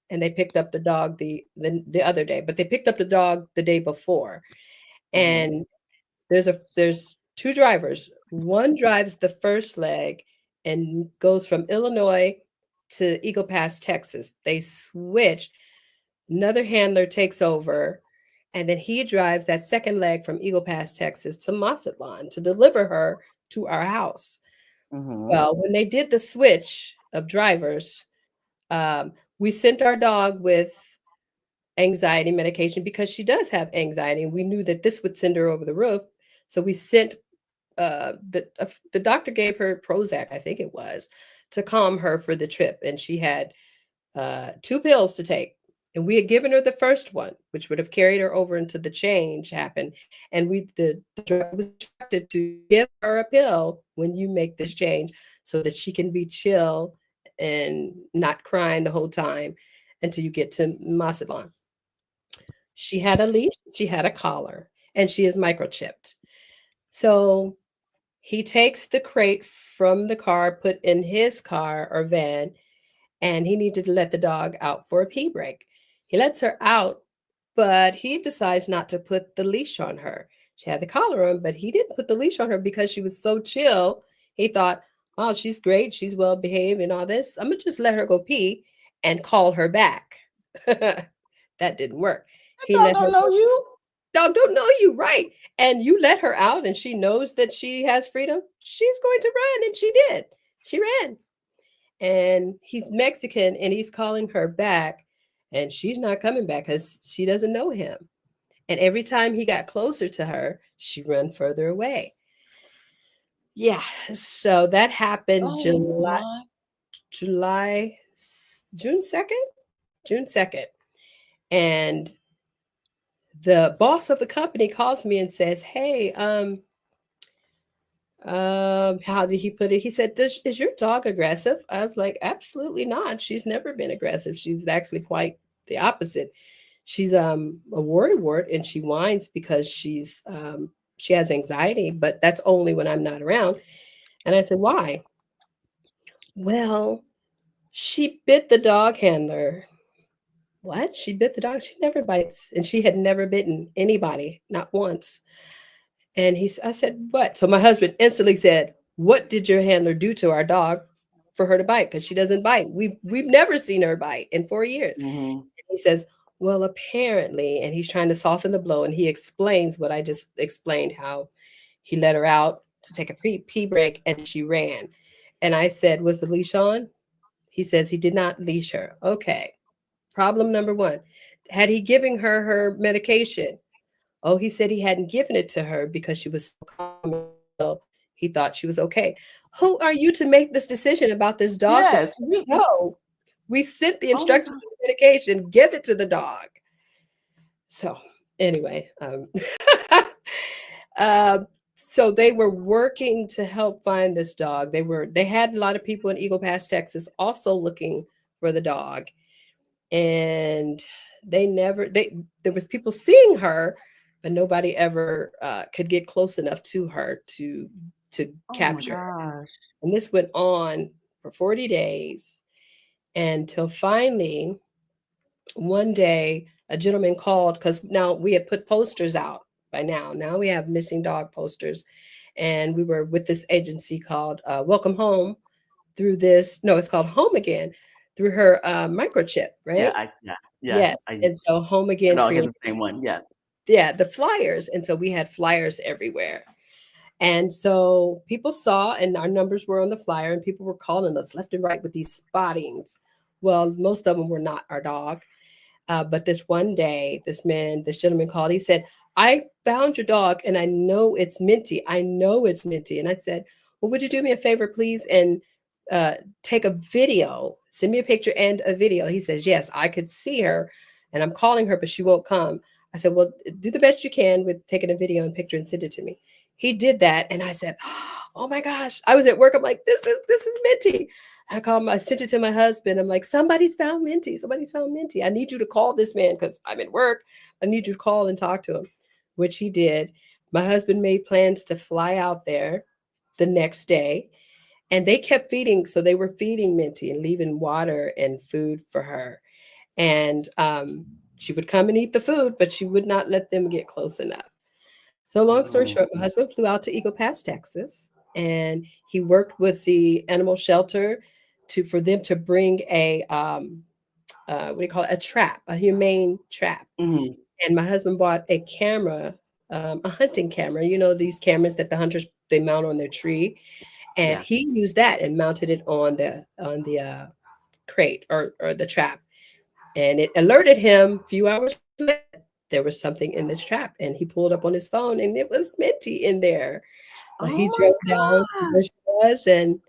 and they picked up the dog the other day, but they picked up the dog the day before. Mhm. And there's two drivers. One drives the first leg and goes from Illinois to Eagle Pass, Texas. They switch. Another handler takes over, and then he drives that second leg from Eagle Pass, Texas to Mazatlán to deliver her to our house. Mhm. Well, when they did the switch of drivers, we sent our dog with anxiety medication because she does have anxiety, and we knew that this would send her over the roof. So we sent the doctor gave her Prozac, I think it was, to calm her for the trip, and she had 2 pills to take. And we had given her the first one, which would have carried her over until the change happened. And the drug was instructed to give her a pill when you make this change so that she can be chill and not crying the whole time until you get to Mazatlan. She had a leash, she had a collar, and she is microchipped. So he takes the crate from the car, put in his car or van, and he needed to let the dog out for a pee break. He lets her out, but he decides not to put the leash on her. She had the collar on, but he didn't put the leash on her because she was so chill. He thought, oh, she's great. She's well behaved and all this. I'm going to just let her go pee and call her back. That didn't work. That He dog let her don't know you. dog don't know you, right? And you let her out and she knows that she has freedom. She's going to run, and she did. She ran, and he's Mexican and he's calling her back, and she's not coming back because she doesn't know him. And every time he got closer to her, she ran further away. Yeah, so that happened Oh my. July, June 2nd, June 2nd. And the boss of the company calls me and says, hey, how did he put it? He said, is your dog aggressive? I was like, absolutely not. She's never been aggressive. She's actually quite the opposite. She's a worrywart, and she whines because she has anxiety, but that's only when I'm not around. And I said, why? Well, she bit the dog handler. What? She bit the dog? She never bites. And she had never bitten anybody, not once. And I said, what? So my husband instantly said, what did your handler do to our dog for her to bite? Because she doesn't bite. We've never seen her bite in 4 years. Mm-hmm. He says, well, apparently, and he's trying to soften the blow, and he explains what I just explained, how he let her out to take a pee break and she ran. And I said, was the leash on? He says he did not leash her. Okay. Problem number one. Had he given her medication? Oh, he said he hadn't given it to her because she was so calm. So he thought she was okay. Who are you to make this decision about this dog? Yes. No, we sent the Oh my instructions God. to the medication, give it to the dog. So anyway, uh, so they were working to help find this dog. They had a lot of people in Eagle Pass, Texas, also looking for the dog, and there was people seeing her, but nobody ever could get close enough to her to Oh my capture her. gosh. And this went on for 40 days until finally one day a gentleman called, because now we had put posters out by now we have missing dog posters, and we were with this agency called Welcome Home, through this, no, it's called Home Again, through her microchip, Yeah. right? Yeah. Yes. Yes. And so Home Again No, I get created, the same one. Yeah. yeah, the flyers. And so we had flyers everywhere. And so people saw, and our numbers were on the flyer, and people were calling us left and right with these spottings. Well, most of them were not our dog. But this one day, this gentleman called. He said, I found your dog and I know it's Minty. I know it's Minty. And I said, well, would you do me a favor, please? And uh, take a video, send me a picture and a video. He says, yes, I could see her and I'm calling her, but she won't come. I said, well, do the best you can with taking a video and picture and send it to me. He did that. And I said, oh my gosh, I was at work. I'm like, this is Minty. I sent it to my husband. I'm like, somebody's found Minty. Somebody's found Minty. I need you to call this man because I'm at work. I need you to call and talk to him, which he did. My husband made plans to fly out there the next day, and they kept feeding. So they were feeding Minty and leaving water and food for her. And she would come and eat the food, but she would not let them get close enough. So long story Mm-hmm. short, my husband flew out to Eagle Pass, Texas, and he worked with the animal shelter for them to bring a what do you call it, a trap, a humane trap. Mm-hmm. And my husband bought a camera, a hunting camera. You know, these cameras that the hunters they mount on their tree, and Yeah. he used that and mounted it on the crate or the trap, and it alerted him a few hours later there was something in this trap, and he pulled up on his phone and it was Minty in there. He Oh my drove down to God. where she was, and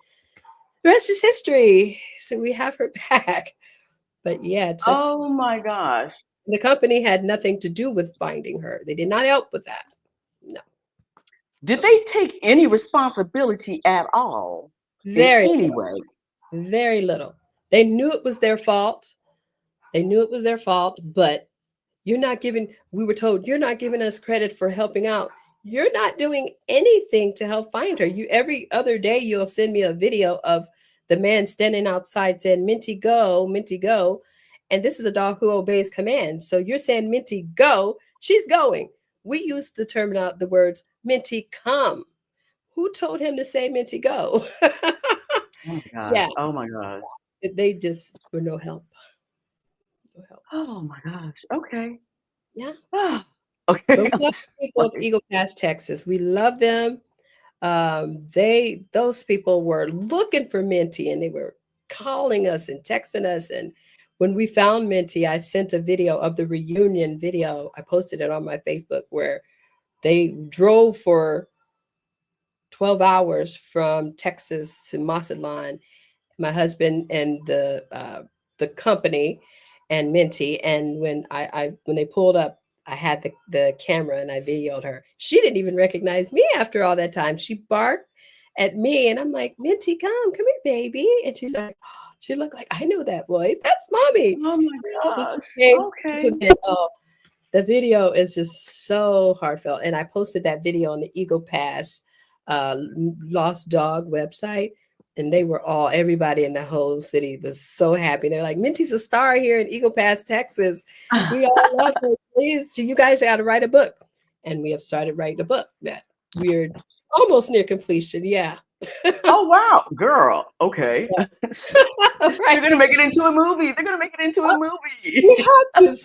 the rest is history. So we have her back. But yeah, it took, Oh my gosh. the company had nothing to do with finding her. They did not help with that. No. Did they take any responsibility at all in Very, any way? very little. They knew it was their fault. They knew it was their fault, but we were told, you're not giving us credit for helping out. You're not doing anything to help find her. Every other day you'll send me a video of the man standing outside saying, Minty, go, Minty, go. And this is a dog who obeys commands. So you're saying, Minty, go, she's going. We use the words, Minty, come. Who told him to say, Minty, go? Oh my gosh. Yeah, Oh my gosh. they just were no help. No help. Oh my gosh. Okay. Yeah. Ah, But okay. we love the people of Like, Eagle Pass, Texas. We love them. Those people were looking for Minty, and they were calling us and texting us. And when we found Minty, I sent a video of the reunion video. I posted it on my Facebook, where they drove for 12 hours from Texas to Mazatlán, my husband and the company and Minty. And when they pulled up, I had the camera and I videoed her. She didn't even recognize me after all that time. She barked at me, and I'm like, Minty, come here, baby. And she's like, she looked like, I know that voice. That's mommy. oh my So gosh. she came to Okay. me. Oh, The video is just so heartfelt. And I posted that video on the Eagle Pass Lost Dog website. And they were everybody in the whole city was so happy. They're like, Minty's a star here in Eagle Pass, Texas. We all love her. Please, you guys got to write a book. And we have started writing a book that we're almost near completion. Yeah. Oh wow, girl. Okay. Yeah. They're gonna make it into a movie. They're gonna make it into a movie. We have to.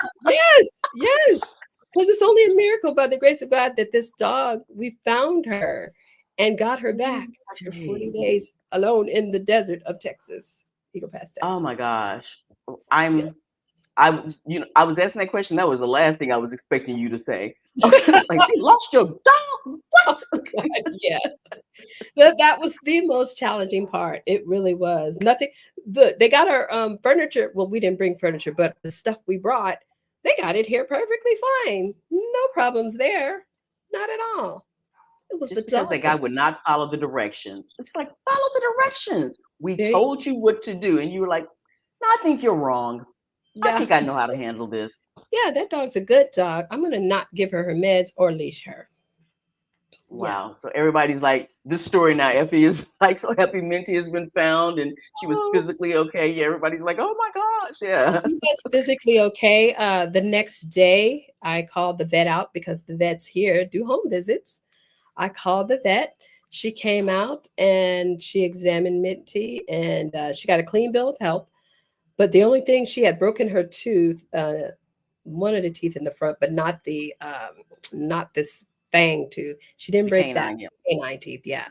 Yes. Because it's only a miracle by the grace of God that this dog, we found her and got her back after 40 days alone in the desert of Texas, Eagle Pass, Texas. Oh my gosh. I was asking that question. That was the last thing I was expecting you to say. It's like, you lost your dog. What? Yeah. That was the most challenging part. It really was. Nothing. They got our furniture. Well, we didn't bring furniture, but the stuff we brought, they got it here perfectly fine. No problems there. Not at all. It was just because that guy would not follow the directions. It's like, follow the directions. We told you what to do, and you were like, no, I think you're wrong. Yeah. I think I know how to handle this. Yeah, that dog's a good dog. I'm going to not give her meds or leash her. Wow. Yeah. So everybody's like, this story now, Effie is like so happy Minty has been found and she was physically okay. Yeah, everybody's like, oh my gosh. Yeah. She was physically okay. The next day, I called the vet out because the vets here do home visits. I called the vet. She came out and she examined Minty and she got a clean bill of health. But the only thing, she had broken her tooth, one of the teeth in the front, but not this fang tooth. She didn't break that canine teeth. Yeah.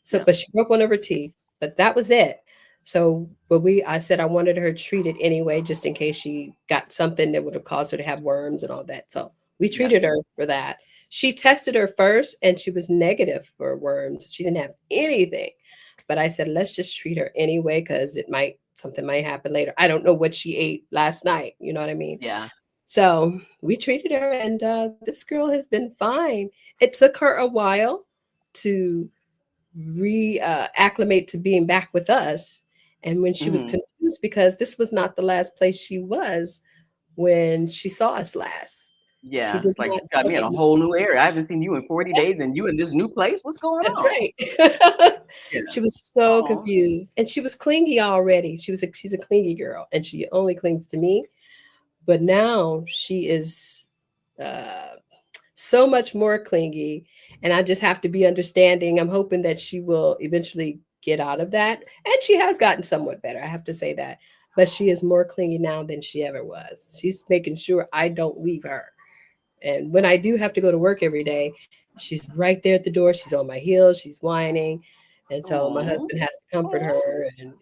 So, but she broke one of her teeth, but that was it. So, I said I wanted her treated anyway, just in case she got something that would have caused her to have worms and all that. So we treated her for that. She tested her first and she was negative for worms. She didn't have anything, but I said, let's just treat her anyway, because something might happen later. I don't know what she ate last night. You know what I mean? Yeah. So we treated her, and this girl has been fine. It took her a while to acclimate to being back with us. And when she was confused, because this was not the last place she was when she saw us last. Yeah, it's like, you got me in a whole new area. I haven't seen you in 40 days and you in this new place. What's going on? That's right. She was so confused, and she was clingy already. She's a clingy girl, and she only clings to me. But now she is so much more clingy, and I just have to be understanding. I'm hoping that she will eventually get out of that, and she has gotten somewhat better. I have to say that, but she is more clingy now than she ever was. She's making sure I don't leave her. And when I do have to go to work every day, she's right there at the door. She's on my heels. She's whining. And so my husband has to comfort her. And,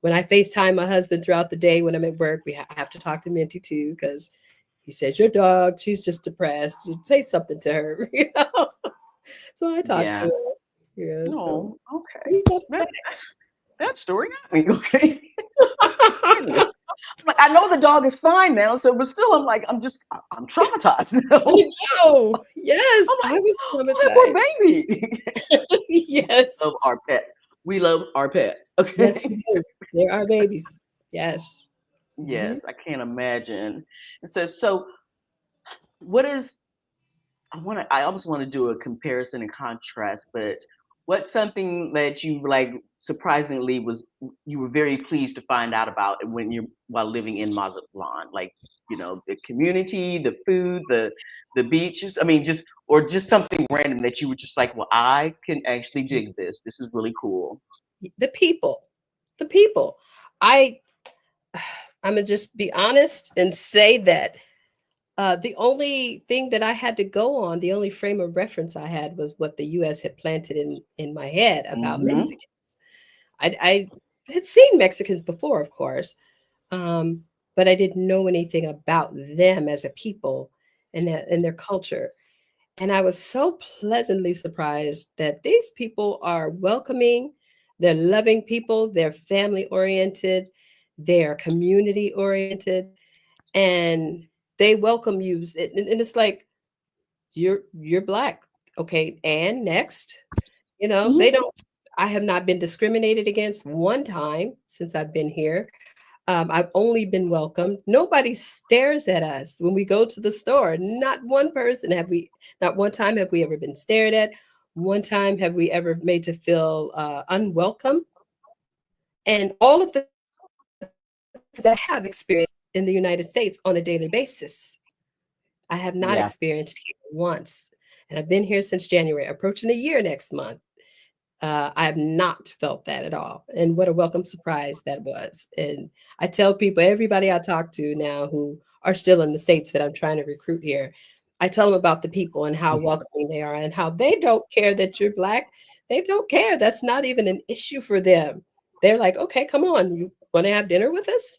when I FaceTime my husband throughout the day when I'm at work, we have to talk to Minty too, because he says, your dog, she's just depressed. You say something to her, So I talk to her. Yeah, okay. That story got me. Okay. Like, I know the dog is fine now, but still, I'm traumatized now. I know. Yes, I was traumatized. Poor baby. Yes. We love our pets. We love our pets. Okay. Yes, we do. They're our babies. Yes. Yes, I can't imagine. And so what is? I almost want to do a comparison and contrast, but what's something that you surprisingly you were very pleased to find out about while living in Mazatlán, like the community, the food, the beaches. I mean, just something random that you were just like, well, I can actually dig this. This is really cool. The people. I'm gonna just be honest and say that the only thing that I had to go on, the only frame of reference I had, was what the U.S. had planted in my head about Mexicans. I had seen Mexicans before, of course, but I didn't know anything about them as a people and their culture. And I was so pleasantly surprised that these people are welcoming, they're loving people, they're family oriented, they're community oriented, and they welcome you. And it's like, you're Black. Okay, and next, they don't. I have not been discriminated against one time since I've been here. I've only been welcomed. Nobody stares at us when we go to the store. Not one person not one time have we ever been stared at. One time have we ever made to feel unwelcome. And all of the things that I have experienced in the United States on a daily basis, I have not Yeah. experienced here once. And I've been here since January, approaching a year next month. I have not felt that at all. And what a welcome surprise that was. And I tell people, everybody I talk to now who are still in the States that I'm trying to recruit here, I tell them about the people and how welcoming they are and how they don't care that you're Black. They don't care. That's not even an issue for them. They're like, okay, come on, you want to have dinner with us?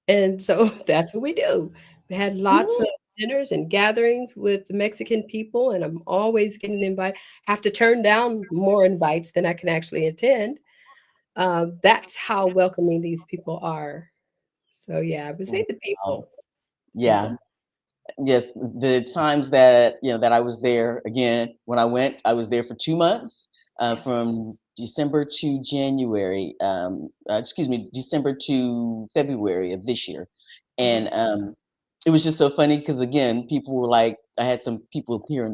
And so that's what we do. We had lots of Mhm. dinners and gatherings with the Mexican people, and I'm always getting invited. Have to turn down more invites than I can actually attend. That's how welcoming these people are. So yeah, I would say the Wow. people. Yeah. People. Yes, the times that that I was there again. When I went, I was there for 2 months, Yes. from December to January. Excuse me, December to February of this year, Mhm. and it was just so funny because again, people were like, I had some people here in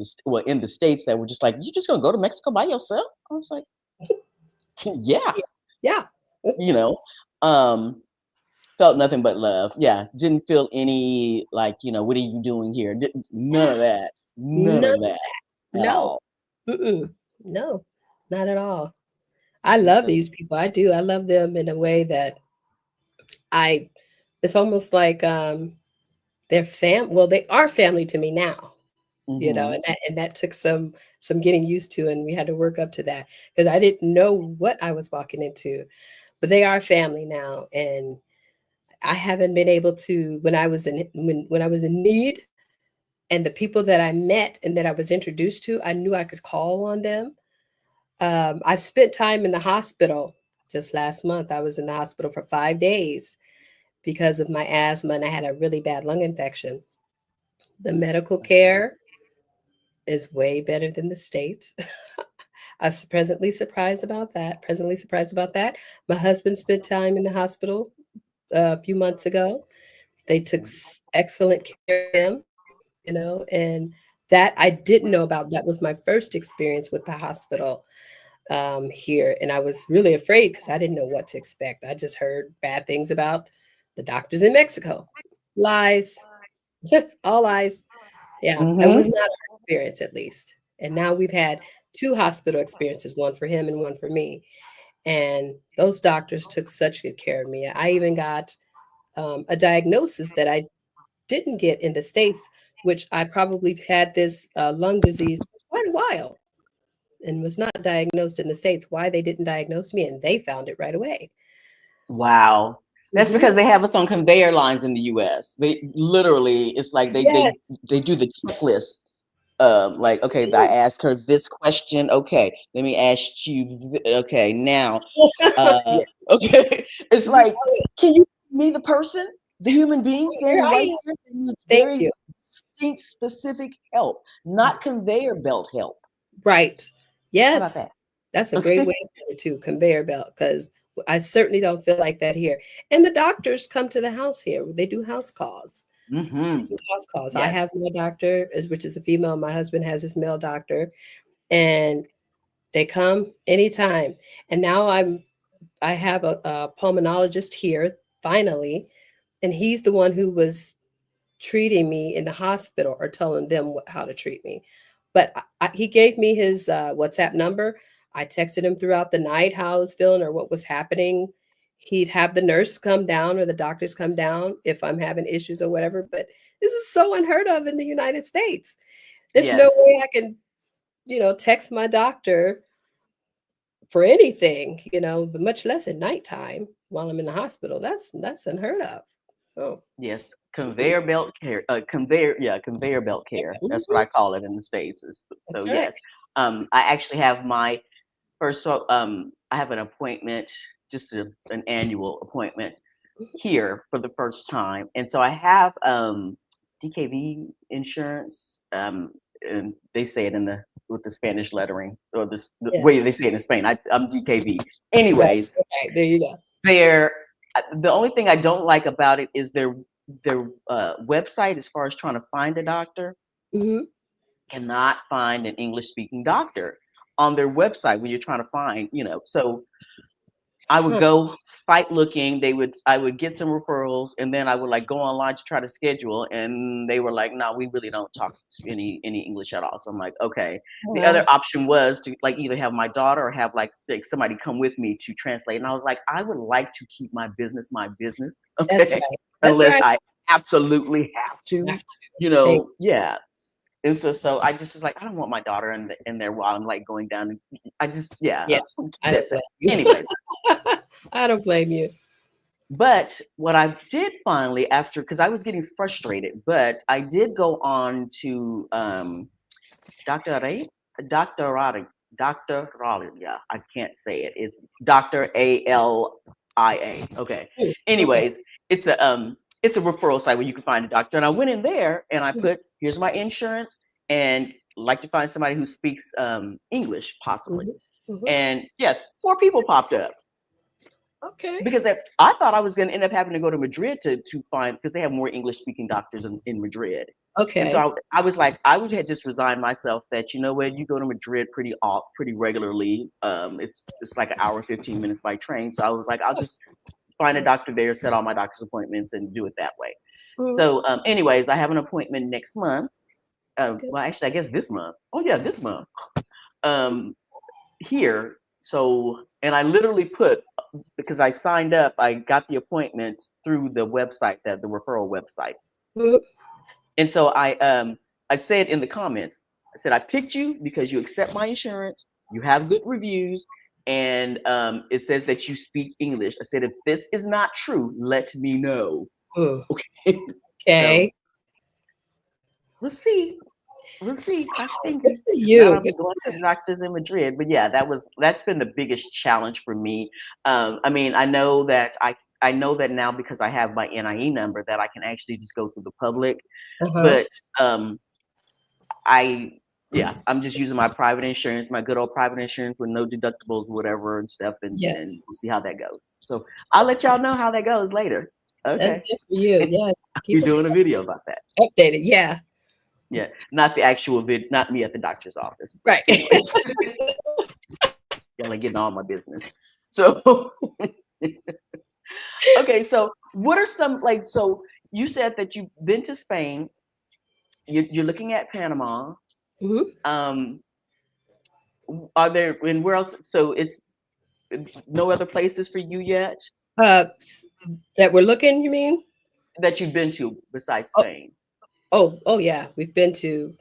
the states that were just like, "You just gonna go to Mexico by yourself?" I was like, "Yeah," Yeah. Yeah. you know. Um, Felt nothing but love. Yeah, didn't feel any like, "What are you doing here?" None of that. None None of of that that. at No. all. Mm-mm. No, not at all. I And love so these people. I do. I love them in a way that I it's almost like they're well, they are family to me now, mhm. and that took some getting used to, and we had to work up to that because I didn't know what I was walking into. But they are family now, and I haven't been able to when I was in need, and the people that I met and that I was introduced to, I knew I could call on them. I've spent time in the hospital. Just last month, I was in the hospital for 5 days because of my asthma, and I had a really bad lung infection. The medical care is way better than the States. I was presently surprised about that. My husband spent time in the hospital a few months ago. They took excellent care of him, and that I didn't know about. That was my first experience with the hospital here. And I was really afraid because I didn't know what to expect. I just heard bad things about the doctors in Mexico. Lies, all lies. Yeah, that was Mhm. not our experience, at least. And now we've had 2 hospital experiences, one for him and one for me, and those doctors took such good care of me. I even got, a diagnosis that I didn't get in the States, which I probably had this, lung disease for quite a while and was not diagnosed in the States. Why they didn't diagnose me, and they found it right away. Wow. That's Mhm. because they have us on conveyor lines in the US. They literally, it's like they they Yes. they do the checklist. Like, okay, I asked her this question. Okay, let me ask you. Okay, now, Yeah, okay, it's you like, know it. can you me the person, the human being Here standing I right am. there that needs Thank very you. distinct, specific help, not conveyor belt help? Right. How about Yes. that? That's a great Okay. way to put it too, conveyor belt, because I certainly don't feel like that here. And the doctors come to the house here. They do house calls. They Hmm. do house calls. I have Yes. my doctor, which is a female. My husband has his male doctor, and they come anytime. And now I have a pulmonologist here finally, and he's the one who was treating me in the hospital or telling them how to treat me. But he gave me his WhatsApp number. I texted him throughout the night how I was feeling or what was happening. He'd have the nurse come down or the doctors come down if I'm having issues or whatever. But this is so unheard of in the United States. There's no Yes. way I can, text my doctor for anything, but much less at nighttime while I'm in the hospital. That's unheard of. Oh, Yes, mm-mm. conveyor belt care, conveyor belt care. That's what Mhm. I call it in the States. So That's right. yes, I actually have my first. I have an appointment, just an annual appointment here for the first time, and so I have DKV insurance. And they say it in the with the Spanish lettering or the way Yes. they say it in Spain. I'm DKV. Right, Anyways, okay, there you go. there. The only thing I don't like about it is their website as far as trying to find a doctor. Mhm. Cannot find an English speaking doctor on their website when you're trying to find, so I would Huh. go fight looking. I would get some referrals, and then I would like go online to try to schedule, and they were like, "No, we really don't talk any English at all." So I'm like, "Okay." The other Wow. option was to like either have my daughter or have like somebody come with me to translate. And I was like, I would like to keep my business, That's okay, right. That's unless right. I absolutely have Have to, to. Thank yeah. And so I just was like, I don't want my daughter in there while I'm like going down. I just, yeah, yeah. keep I that don't separate. blame you. Anyways, I don't blame you. but what I did finally, after, because I was getting frustrated, but I did go on to Dr. Ray, Dr. Raleigh, Dr. Raleigh. Yeah, I can't say it. It's Dr. ALIA. Okay. Okay. Anyways, it's a referral site where you can find a doctor. And I went in there and I put, here's my insurance, and like to find somebody who speaks English possibly. Mhm. Mhm. And yes, 4 people popped up. Okay. Because I thought I was going to end up having to go to Madrid to find, because they have more English speaking doctors in Madrid. And so Okay. I was like, I would had just resigned myself that, you know what, you go to Madrid pretty regularly. It's like an hour, 15 minutes by train. So I was like, I'll just find a doctor there, set all my doctor's appointments, and do it that way. Mhm. So, anyways, I have an appointment next month. Okay. Well, actually, I guess this month. Oh yeah, this month. Um, here. So, and I literally put, because I signed up, I got the appointment through the website, that the referral website. Mhm. And so I said in the comments, I said, I picked you because you accept my insurance, you have good reviews, and it says that you speak English. I said, if this is not true, let me know. Ooh. Okay. So Okay. let's see. We'll see. Cross Good fingers for that you. I'm Good going for to the doctors in Madrid. But yeah, that's been the biggest challenge for me. I mean, I know that now because I have my NIE number that I can actually just go through the public. you. Uh-huh. But I yeah, I'm just using my private insurance, my good old private insurance with no deductibles, whatever and stuff, Yes. and we'll see how that goes. So I'll let y'all know how that goes later. That's Okay. good for you. I'll Yes. be Keep us doing a video about that. updated. Yeah. Yeah, not the actual not me at the doctor's office. But Right. anyways, y'all are getting all my business. So okay, so what are some like? So you said that you've been to Spain. You're looking at Panama. Mhm. Um, are there and where else? So it's no other places for you yet S that we're looking, you mean? that you've been to besides Oh, Spain. oh, yeah. We've been to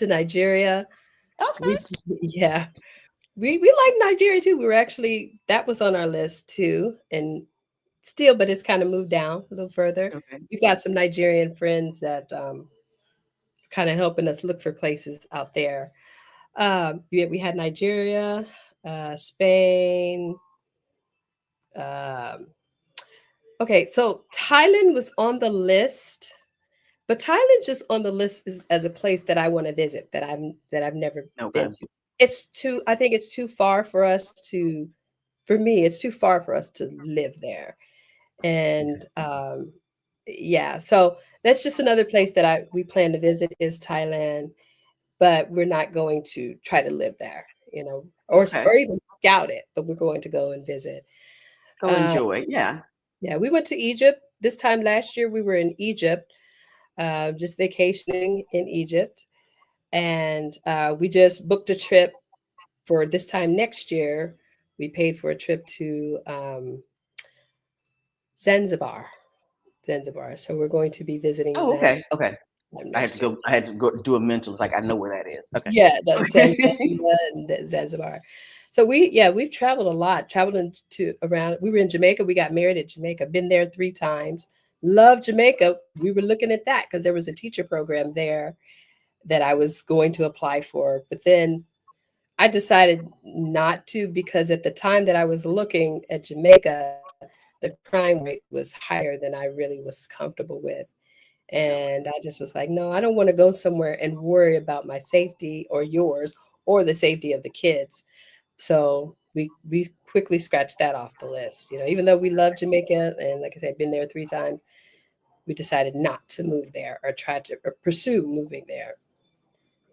Nigeria. Okay. We yeah. We like Nigeria too. We were actually that was on our list too, and still, but it's kind of moved down a little further. Okay. We've got some Nigerian friends that kind of helping us look for places out there. We had Nigeria, Spain. Um, okay, so Thailand was on the list, but Thailand just on the list is, as a place that I want to visit that I've never Okay. been to. It's too. I think it's too far for us to. For me, it's too far for us to live there, and yeah. So that's just another place that I we plan to visit is Thailand, but we're not going to try to live there, Okay. or even scout it, but we're going to go and visit. Go Uh, enjoy. Yeah. yeah, we went to Egypt this time last year. We were in Egypt, just vacationing in Egypt, and we just booked a trip for this time next year. We paid for a trip to Zanzibar. Zanzibar. So we're going to be visiting Oh, Zanzibar okay. Okay. next year. I had to go do a mental. Like I know where that is. Okay. Yeah, the Okay. Tanzania and the Zanzibar. So we've traveled a lot. Traveled into around. We were in Jamaica. We got married at Jamaica. Been there 3 times. Love Jamaica. We were looking at that because there was a teacher program there that I was going to apply for. But then I decided not to because at the time that I was looking at Jamaica, the crime rate was higher than I really was comfortable with. And I just was like, no, I don't want to go somewhere and worry about my safety or yours or the safety of the kids. So we quickly scratched that off the list. Even though we love Jamaica, and like I said, been there 3 times, we decided not to move there or try to or pursue moving there.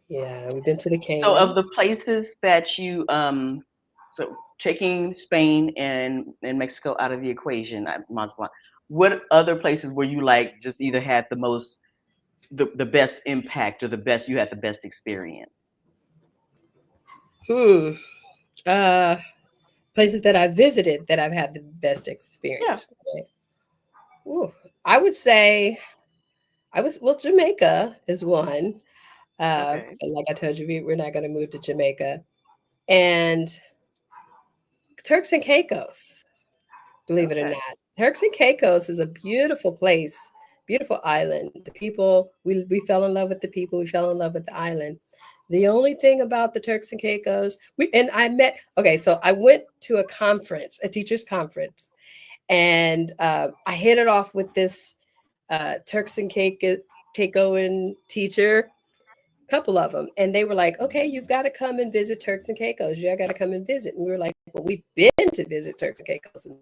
Yeah, we've been to the So of the Caymans. places that you so taking Spain and Mexico out of the equation, Mazatlán, what other places were you like just either had the best impact or the best you had the best experience? Hmm. Uh, Places that I visited that I've had the best Yeah. experience. Right? Ooh, I would say Jamaica is one. Okay. But like I told you, we're not going to move to Jamaica. And Turks and Caicos, believe it or Okay. not. Turks and Caicos is a beautiful place, beautiful island. The people, we fell in love with the people, we fell in love with the island. The only thing about the Turks and Caicos, okay, so I went to a conference, a teacher's conference, and I hit it off with this Turks and Caicos teacher, couple of them, and they were like, "Okay, you've got to come and visit Turks and Caicos. You got to come and visit." And we were like, "Well, we've been to visit Turks and Caicos." And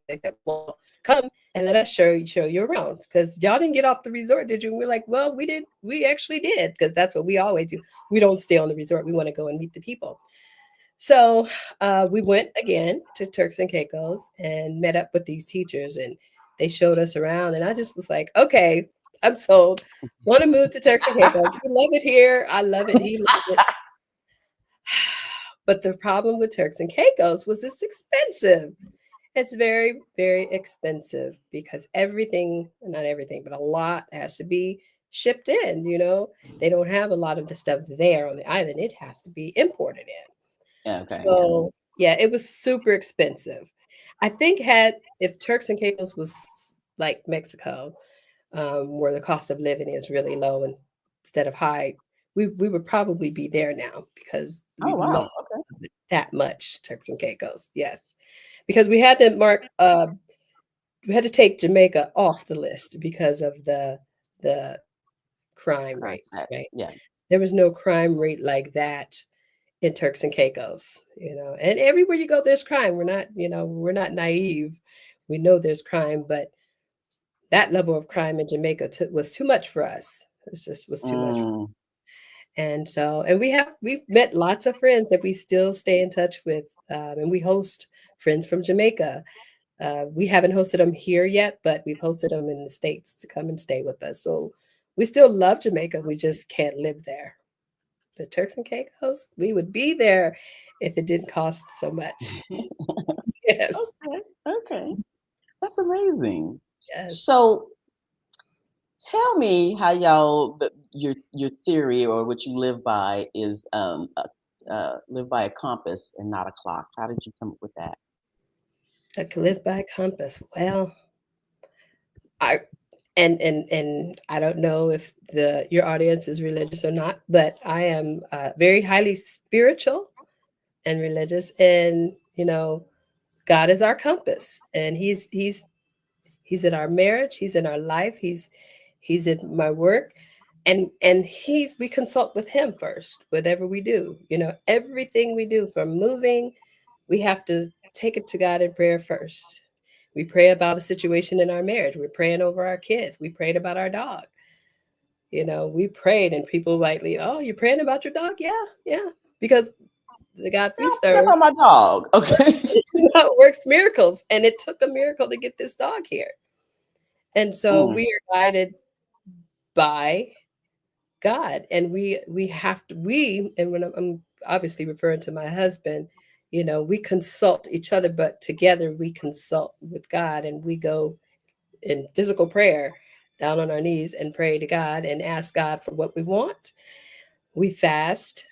they said, "Well, come and let us show you around because y'all didn't get off the resort, did you?" And we're like, "Well, we did. We actually did because that's what we always do. We don't stay on the resort. We want to go and meet the people." So we went again to Turks and Caicos and met up with these teachers, and they showed us around. And I just was like, "Okay, I'm sold. Want to move to Turks and Caicos? We love it here. I love it. He loves it." But the problem with Turks and Caicos was it's expensive. It's very, very expensive because everything, not everything, but a lot has to be shipped in. They don't have a lot of the stuff there on the island. It has to be imported in. Yeah. Okay. Yeah. So yeah, it was super expensive. I think had if Turks and Caicos was like Mexico, where the cost of living is really low and instead of high, we would probably be there now because Oh we love wow. Okay. it that much, Turks and Caicos. Yes, because we had to take Jamaica off the list because of the crime Crime rates. tax. Right, Yeah. there was no crime rate like that in Turks and Caicos. And everywhere you go, there's crime. We're not naive. We know there's crime, but that level of crime in Jamaica was too much for us. It just was too much. Mm. And we've met lots of friends that we still stay in touch with, and we host friends from Jamaica. We haven't hosted them here yet, but we've hosted them in the States to come and stay with us. So we still love Jamaica. We just can't live there. The Turks and Caicos, we would be there if it didn't cost so much. Yes. Okay. Okay. That's amazing. Yes. So tell me how your theory or what you live by is live by a compass and not a clock. How did you come up with that? I could live by a compass. Well, I and I don't know if the your audience is religious or not, but I am very highly spiritual and religious, and God is our compass, and He's in our marriage, He's in our life, He's in my work, and we consult with Him first, whatever we do. Everything we do from moving, we have to take it to God in prayer first. We pray about a situation in our marriage. We're praying over our kids. We prayed about our dog. We prayed, and people might leave, "Oh, you're praying about your dog?" Yeah, yeah. Because the God we No, I'm serve about my dog. works, Okay. works miracles. And it took a miracle to get this dog here. And so Mm. we are guided by God. And we have to, and when I'm obviously referring to my husband, we consult each other, but together we consult with God, and we go in physical prayer down on our knees and pray to God and ask God for what we want. We fast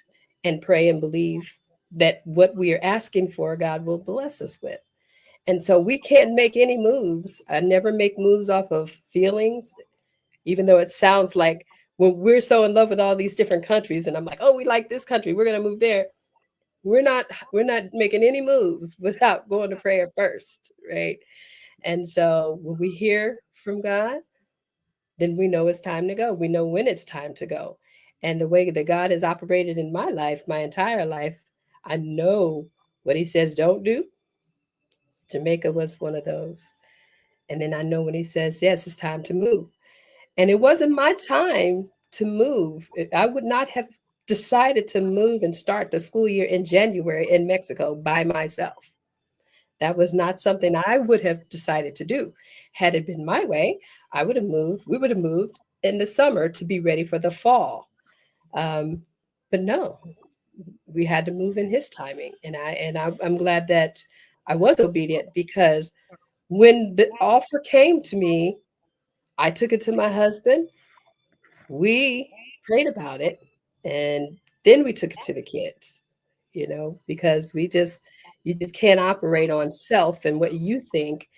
and pray and believe that what we are asking for, God will bless us with. And so we can't make any moves. I never make moves off of feelings, even though it sounds like when we're so in love with all these different countries and I'm like, "Oh, we like this country, we're going to move there." We're not making any moves without going to prayer first, right? And so when we hear from God, then we know it's time to go. We know when it's time to go. And the way that God has operated in my life, my entire life, I know What he says don't do, Jamaica was one of those. And then I know when he says, yes, it's time to move. And it wasn't my time to move. I would not have decided to move and start the school year in January in Mexico by myself. That was not something I would have decided to do. Had it been my way, I would have moved. We would have moved in the summer to be ready for the fall. Um, but no, we had to move in his timing, I'm glad that I was obedient because when the offer came to me, I took it to my husband. We prayed about it, and then we took it to the kids. Because you just can't operate on self and what you think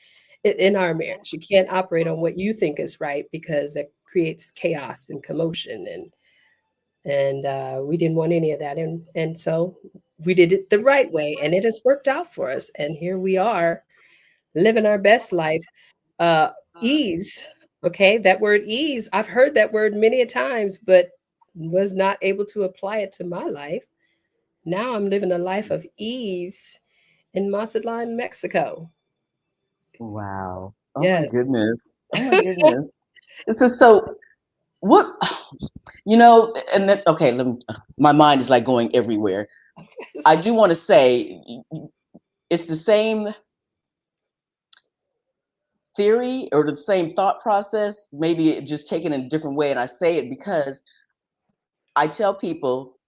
in our marriage. You can't operate on what you think is right because that creates chaos and commotion and we didn't want any of that and so we did it the right way and it has worked out for us and here we are living our best life. uh Ease. Okay, that word ease, I've heard that word many a times but was not able to apply it to my life. Now I'm living a life of ease in Mazatlán, Mexico. Wow. Oh my Yes. goodness. Oh my goodness. This is so what and then okay, my mind is like going everywhere. I do want to say it's the same theory or the same thought process, maybe just taken in a different way. And I say it because I tell people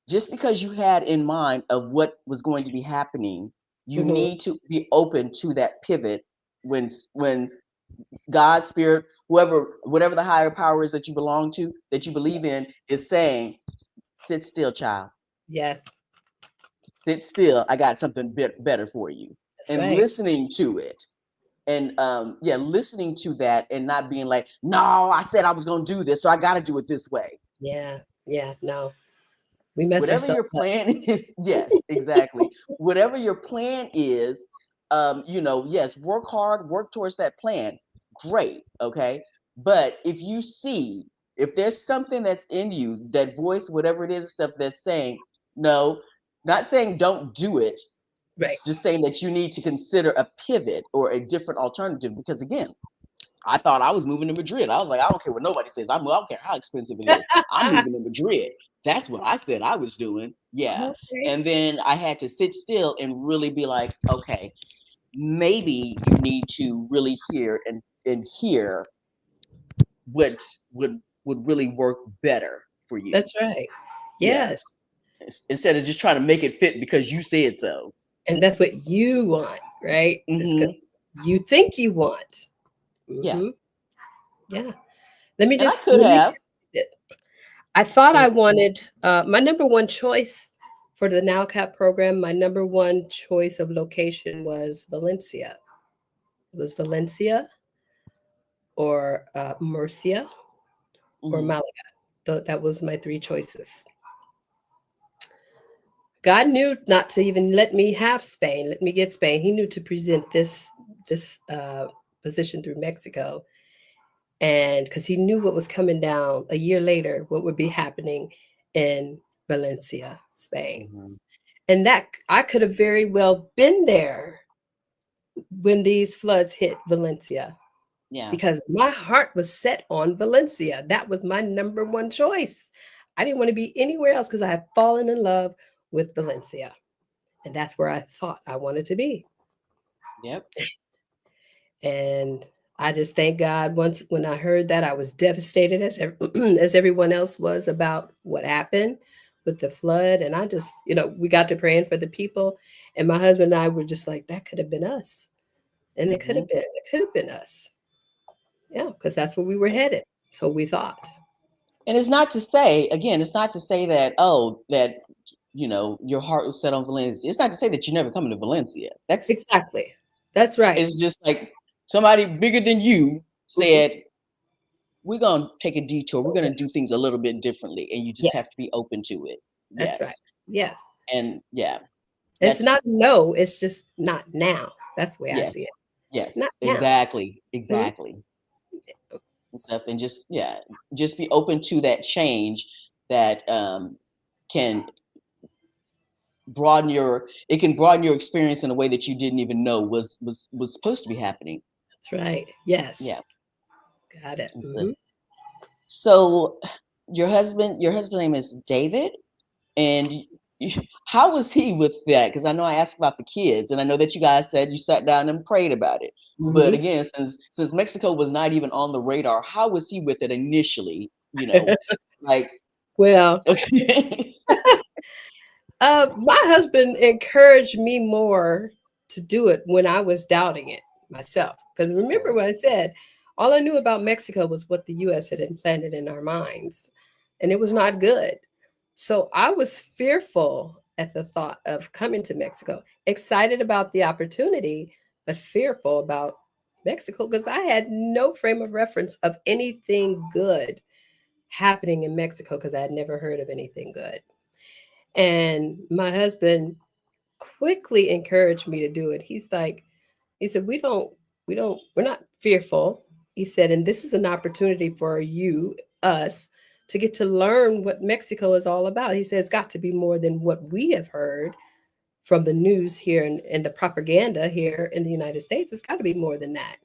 just because you had in mind of what was going to be happening, you Hmm. need to be open to that pivot when God, spirit, whoever, whatever the higher power is that you belong to, that you believe Yes. in, is saying, sit still, child. Yes, Sit still. I got something better for you. that's And right. listening to it. And yeah, listening to that and not being like, no, I said I was gonna do this, so I gotta do it this way. Yeah, yeah, no, we mess Whatever your ourselves up. plan is, yes, exactly. Whatever your plan is, yes, work hard, work towards that plan. Great, okay. But if there's something that's in you, that voice, whatever it is, stuff that's saying, no, not saying don't do it, Right. it's just saying that you need to consider a pivot or a different alternative. Because again, I thought I was moving to Madrid. I was like, I don't care what nobody says. I don't care how expensive it is. I'm moving to Madrid. That's what I said I was doing. Yeah. Okay. And then I had to sit still and really be like, okay, maybe you need to really hear and hear what would really work better for you. That's right. Yeah. Yes. Instead of just trying to make it fit because you said so. And that's what you want, right? It's because Hmm. you think you want. Yeah. Hmm. Yeah. Let me And I just could let me tell have. you, I thought Go I ahead. wanted my number one choice for the NowCap program. My number one choice of location was Valencia. It was Valencia or Murcia or Hmm. Malaga. That was my three choices. God knew not to even let me have Spain, let me get Spain. He knew to present this position through Mexico, and because he knew what was coming down a year later, what would be happening in Valencia, Spain, Hmm. and that I could have very well been there when these floods hit Valencia Yeah. because my heart was set on Valencia. That was my number one choice. I didn't want to be anywhere else because I had fallen in love with Valencia. And that's where I thought I wanted to be. Yep. And I just thank God. Once when I heard that, I was devastated as as everyone else was about what happened with the flood. And I just, we got to praying for the people, and my husband and I were just like, that could have been us, and Hmm. it could have been us. Yeah, because that's where we were headed. So we thought. And it's not to say, again, it's not to say that, that, your heart was set on Valencia. It's not to say that you're never coming to Valencia. Exactly. That's right. It's just like somebody bigger than you Mhm. said, we're going to take a detour. We're going to do things a little bit differently. And you just have Yes, to be open to it. that's right. Yes. Yes. And yeah, It's that's, not no, it's just not now. That's the way I yes, see it. Not yes, now. exactly, Mhm. exactly. And stuff. And just, yeah, just be open to that change that can it can broaden your experience in a way that you didn't even know was supposed to be happening. That's right. Yeah. Yes. Got it. And Hmm. so your husband name is David, and how was he with that? Because I know I asked about the kids, and I know that you guys said you sat down and prayed about it. But Hmm. again, since Mexico was not even on the radar, how was he with it initially? Like Well, okay. my husband encouraged me more to do it when I was doubting it myself. Because remember Okay. what I said, all I knew about Mexico was what the US had implanted in our minds, and it was not good. So I was fearful at the thought of coming to Mexico, excited about the opportunity, but fearful about Mexico because I had no frame of reference of anything good happening in Mexico because I had never heard of anything good. And my husband quickly encouraged me to do it. He said, we're not fearful. He said, and this is an opportunity for you, us, to get to learn what Mexico is all about. He said, it's got to be more than what we have heard from the news here and the propaganda here in the United States. It's got to be more than that.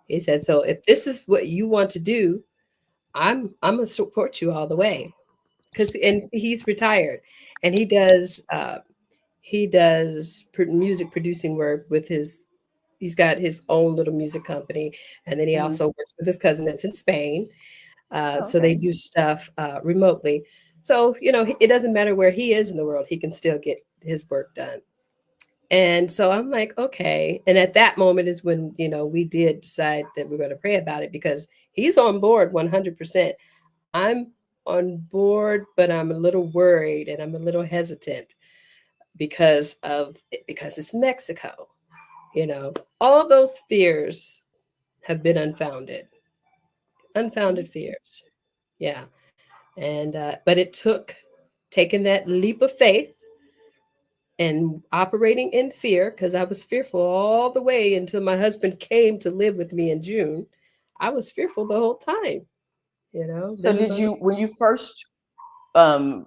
He said, so if this is what you want to do, I'm gonna support you all the way. Because and he's retired, and he does music producing work with his. He's got his own little music company, and then he Mhm. also works with his cousin that's in Spain. Oh, So they okay. do stuff remotely. So it doesn't matter where he is in the world; he can still get his work done. And so I'm like, okay. And at that moment is when we did decide that we're going to pray about it because he's on board 100%. I'm on board, but I'm a little worried and I'm a little hesitant because it's Mexico. You know, all those fears have been unfounded, Mhm. unfounded fears. Yeah, and but it took taking that leap of faith and operating in fear because I was fearful all the way until my husband came to live with me in June. I was fearful the whole time. So Living did by my you when you first um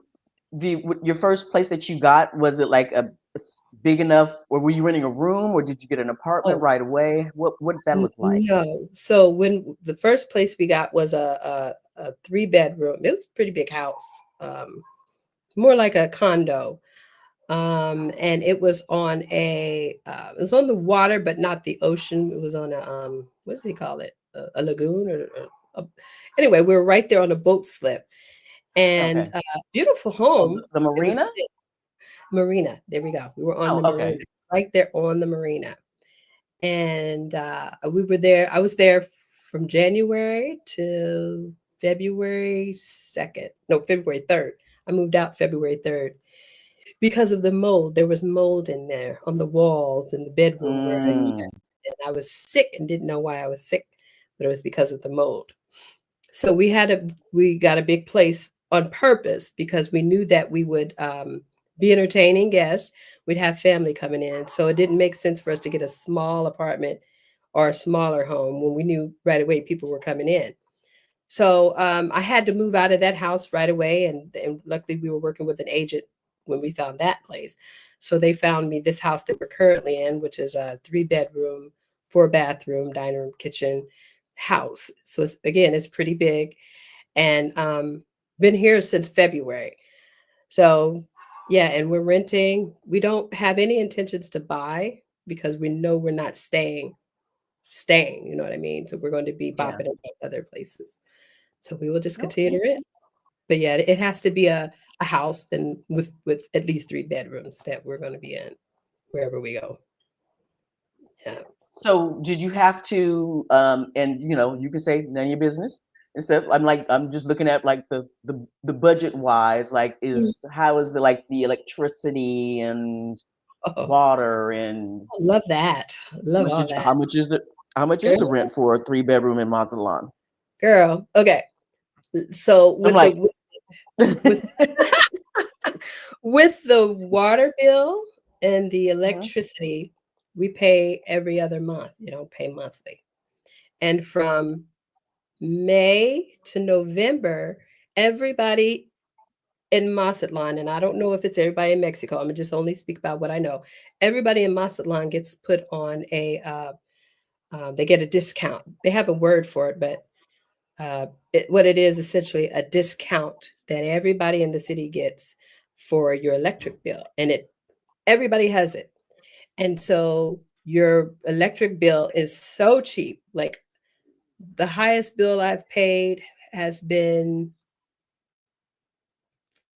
your first place that you got, was it like big enough, or were you renting a room, or did you get an apartment oh right away? What did that look like? no. So when the first place we got was a 3 bedroom. It was a pretty big house, more like a condo. And it was on it was on the water, but not the ocean. It was on a what do they call it? A lagoon a, anyway, we were right there on a boat slip, and Okay. beautiful Oh, home. the It was marina? marina. There we go. We were on Oh, the okay. marina, right there on the marina. And we were there. I was there from January to February 2nd. No, February 3rd. I moved out February 3rd because of the mold. There was mold in there on the walls in the bedroom where I slept. Mm. And I was sick and didn't know why I was sick, but it was because of the mold. So we got a big place on purpose because we knew that we would be entertaining guests. We'd have family coming in, so it didn't make sense for us to get a small apartment or a smaller home when we knew right away people were coming in. So I had to move out of that house right away, and luckily we were working with an agent when we found that place. So they found me this house that we're currently in, which is a 3 bedroom, 4 bathroom, dining room, kitchen house. So it's pretty big, and been here since February. So yeah, and we're renting. We don't have any intentions to buy because we know we're not staying. You know what I mean? So we're going to be Yeah. bopping about other places. So we will just continue Okay. to rent. But yeah, it has to be a house and with at least 3 bedrooms that we're going to be in wherever we go. Yeah. So did you have to and you can say none of your business. Instead, I'm just looking at like the budget wise, like Mm. how is the electricity and Oh, water and I love that. I love all that. how much is the Girl, rent for a 3 bedroom in Mazatlán? girl. Okay. So I'm with the like, with, with with the water bill and the Mhm. electricity, we pay every other month. You don't pay monthly. And from May to November, everybody in Mazatlán, and I don't know if it's everybody in Mexico. I'm gonna just only speak about what I know. Everybody in Mazatlán gets put on a they get a discount. They have a word for it, but what it is essentially a discount that everybody in the city gets for your electric bill, and it everybody has it. And so your electric bill is so cheap. Like the highest bill I've paid has been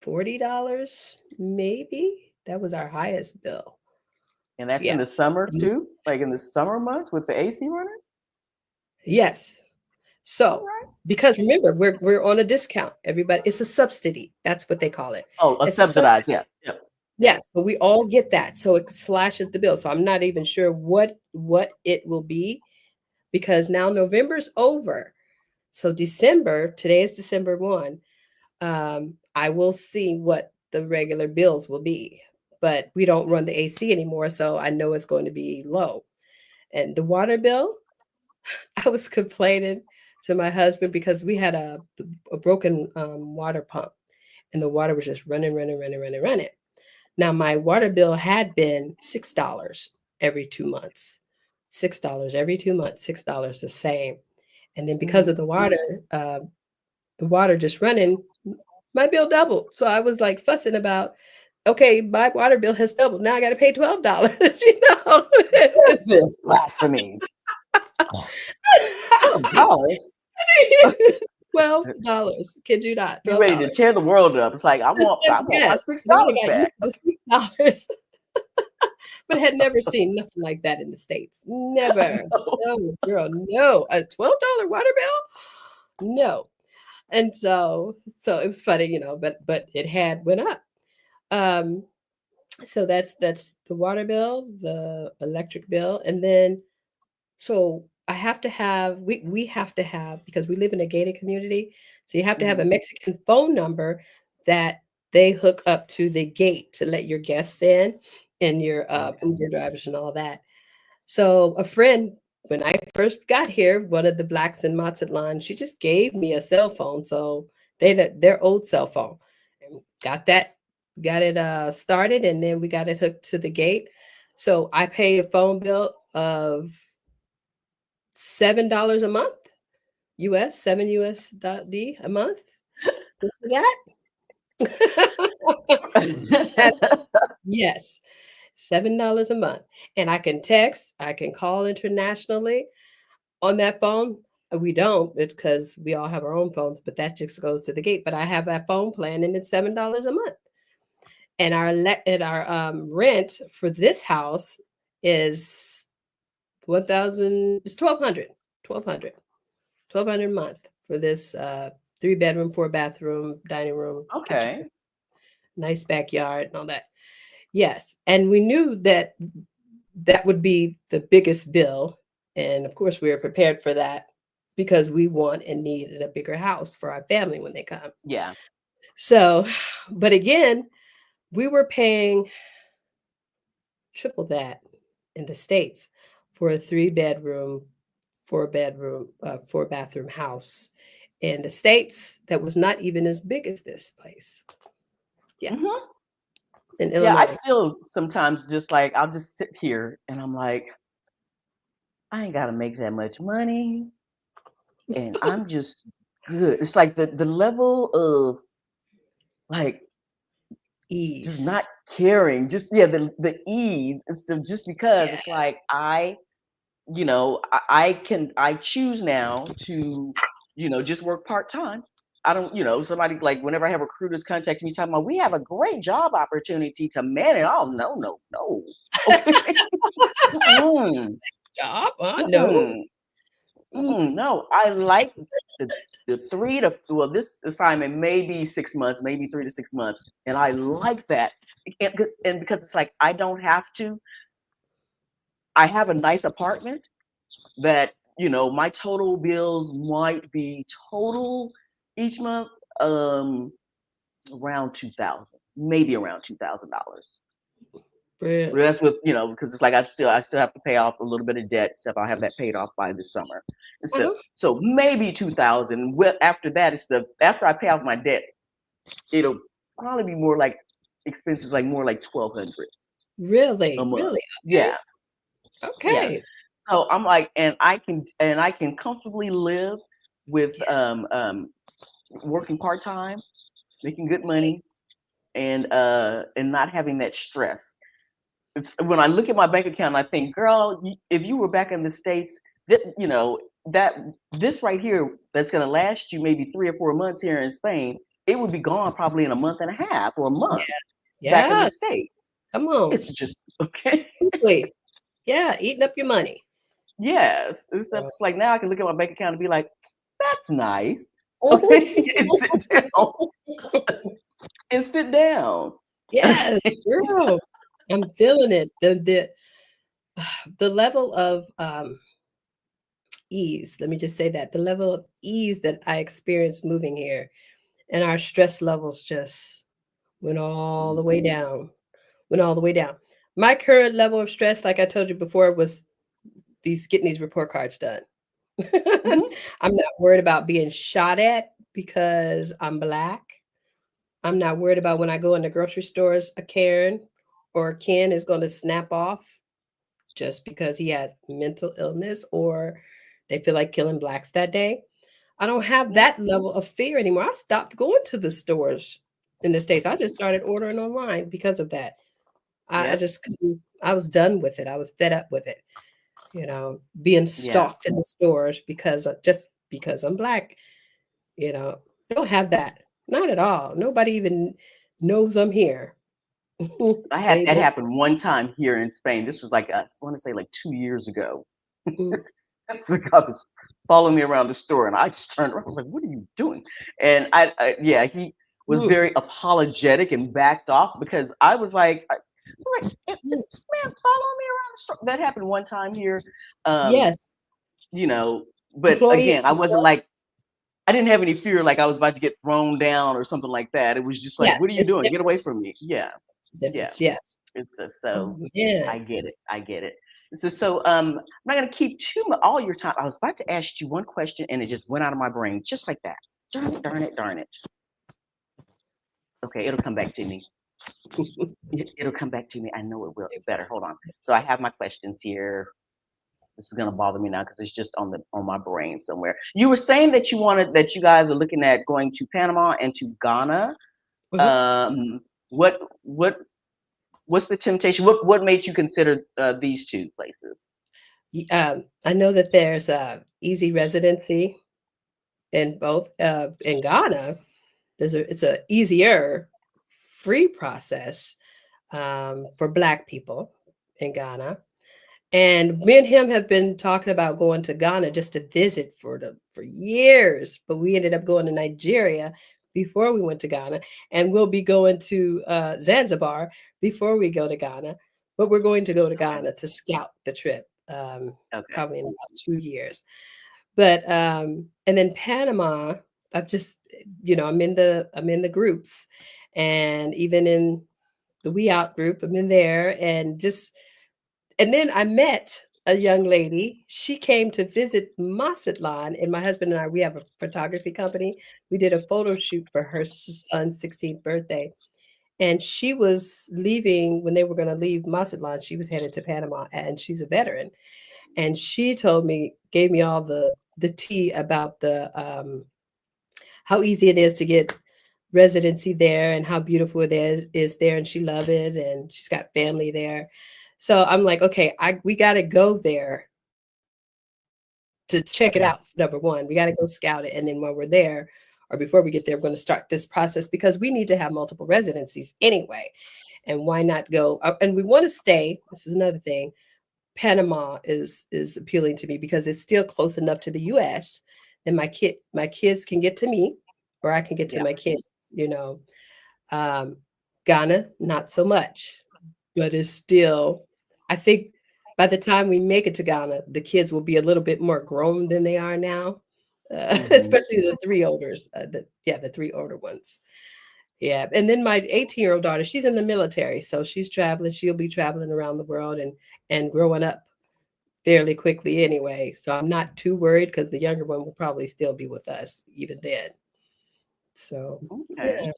$40, maybe. That was our highest bill. And that's in Yeah. the summer too, like in the summer months with the AC running. Yes. All So, right. because remember, we're on a discount. Everybody, it's a subsidy. That's what they call it. Oh, a It's a subsidized, subsidy. yeah, yeah, yeah. Yes, but we all get that. So it slashes the bill. So I'm not even sure what it will be because now November's over. So December, today is December 1. I will see what the regular bills will be. But we don't run the AC anymore, so I know it's going to be low. And the water bill, I was complaining to my husband because we had a broken water pump and the water was just running, running, running, running, running. Now, my water bill had been $6 every 2 months. $6 every 2 months, $6 the same. And then because Mm-hmm. of the water just running, my bill doubled. So I was like fussing about, okay, my water bill has doubled. Now I got to pay $12, you know. What's this blasphemy? $12. $12. Kid you not, Be ready to $12. tear the world up. It's like I want my Yes, six then dollars I got back. used to the $6, but had never seen nothing like that in the States. Never. No, girl, no. A $12 water bill? No. And so it was funny, but it had went up. Um, so that's the water bill, the electric bill, and then so I have to have we have to have because we live in a gated community, so you have to have a Mhm. Mexican phone number that they hook up to the gate to let your guests in and your Okay. Uber drivers and all that. So a friend, when I first got here, one of the blacks in Mazatlan, she just gave me a cell phone. So their old cell phone, and got it started, and then we got it hooked to the gate. So I pay a phone bill of $7 a month, US, 7 USD a month. Just for that. Yes, $7 a month. And I can text, I can call internationally on that phone. We don't because we all have our own phones, but that just goes to the gate. But I have that phone plan and it's $7 a month. And our rent for this house is 1,000, it's 1,200, 1,200, 1,200 a month for this 3 bedroom, 4 bathroom, dining room, kitchen, Okay. nice backyard and all that. Yes. And we knew that that would be the biggest bill. And of course, we were prepared for that because we want and needed a bigger house for our family when they come. Yeah. So, but again, we were paying triple that in the States for a 3 bedroom, 4 bathroom house in the States that was not even as big as this place. Yeah, Hmm. in Yeah. I Illinois. still sometimes just like I'll just sit here and I'm like, I ain't gotta make that much money, and I'm just good. It's like the level of like just not Ease. caring, just yeah, the ease instead of just because Yeah. it's like I choose now to, just work part-time. I don't, somebody like whenever I have recruiters contacting me talking about we have a great job opportunity to manage. Oh no, no, no. Okay. Mm-mm, Job? No. mm-mm, mm-mm, no. I like the this assignment may be 6 months, maybe 3 to 6 months. And I like that. And because it's like I don't have to, I have a nice apartment that my total bills might be total each month um around 2,000, maybe around $2,000. Really? That's with because it's like I still have to pay off a little bit of debt stuff. I'll have that paid off by this summer and stuff. Uh-huh. So maybe 2,000. After that, after I pay off my debt, it'll probably be more like expenses, like more like 1,200 a Really, month. really. Yeah, yeah. Okay. So I'm like, and I can comfortably live with Yeah. working part time, making good money, and not having that stress. It's when I look at my bank account, I think, girl, if you were back in the States, that that this right here that's gonna last you maybe 3 or 4 months here in Spain, it would be gone probably in a month and a half or a Yeah. month back in the Yes. States. Come on. It's just okay. Quickly. Yeah, eating up your money. Yes. Yeah. It's like now I can look at my bank account and be like, that's nice. Mhm. Okay. And sit down and sit down. Yes, girl. I'm feeling it. The level of ease, let me just say that the level of ease that I experienced moving here, and our stress levels just went all the way down. Went all the way down. My current level of stress, like I told you before, was these getting these report cards done. Mhm. I'm not worried about being shot at because I'm black. I'm not worried about when I go in the grocery stores, a Karen or a Ken is going to snap off just because he had mental illness or they feel like killing blacks that day. I don't have Yeah. that level of fear anymore. I stopped going to the stores in the States. I just started ordering online because of that. I Yep. just couldn't, I was done with it. I was fed up with it, being Yeah. stalked in the stores just because I'm black, don't have that. Not at all. Nobody even knows I'm here. I had they, that they happen one time here in Spain. This was like I want to say like 2 years ago. mm, So the guy was following me around the store, and I just turned around. I was like, "What are you doing?" And yeah, he was mm, very apologetic and backed off because I was like, mm. Is this man following me around the store?" That happened one time here, um, Yes. you know. But Employee again, at I the wasn't store. like I didn't have any fear like I was about to get thrown down or something like that. It was just like, Yeah, "What are you there's doing? Get away difference. from me!" Yeah, yeah. Difference. Yes. It's Oh so man. I get it. I get it. I'm not gonna keep all your time. I was about to ask you one question and it just went out of my brain just like that. Darn it, darn it, darn it. Okay, it'll come back to me. It'll come back to me. I know it will. It better. Hold on. So I have my questions here. This is gonna bother me now because it's just on my brain somewhere. You were saying that you guys are looking at going to Panama and to Ghana. Mhm. Um, what what's the temptation? What made you consider these two places? I know that there's a easy residency in both. In Ghana, it's a easier free process for Black people in Ghana. And me and him have been talking about going to Ghana just to visit for years, but we ended up going to Nigeria before we went to Ghana, and we'll be going to Zanzibar before we go to Ghana. But we're going to go to Okay. Ghana to scout the trip, Okay. probably in about 2 years. But and then Panama, I've just I'm in the groups, and even in the We Out group, I'm in there, and then I met a young lady. She came to visit Mazatlán, and my husband and I, we have a photography company. We did a photo shoot for her son's 16th birthday. And she was leaving when they were going to leave Mazatlán. She was headed to Panama, and she's a veteran. And she gave me all the tea about the how easy it is to get residency there and how beautiful it is there, and she loved it, and she's got family there. So I'm like, okay, we got to go there to check it out. Number one, we got to go scout it, and then when we're there, or before we get there, we're going to start this process because we need to have multiple residencies anyway. And why not go? And we want to stay. This is another thing. Panama is appealing to me because it's still close enough to the U.S. and my kids can get to me, or I can get to Yeah. my kids. You know, um, Ghana, not so much, but it's still. I think by the time we make it to Ghana, the kids will be a little bit more grown than they are now, Hmm. especially the three olders. The three older ones. Yeah, and then my 18-year-old daughter, she's in the military, so she's traveling. She'll be traveling around the world and growing up fairly quickly anyway. So I'm not too worried because the younger one will probably still be with us even then. So Okay. yeah.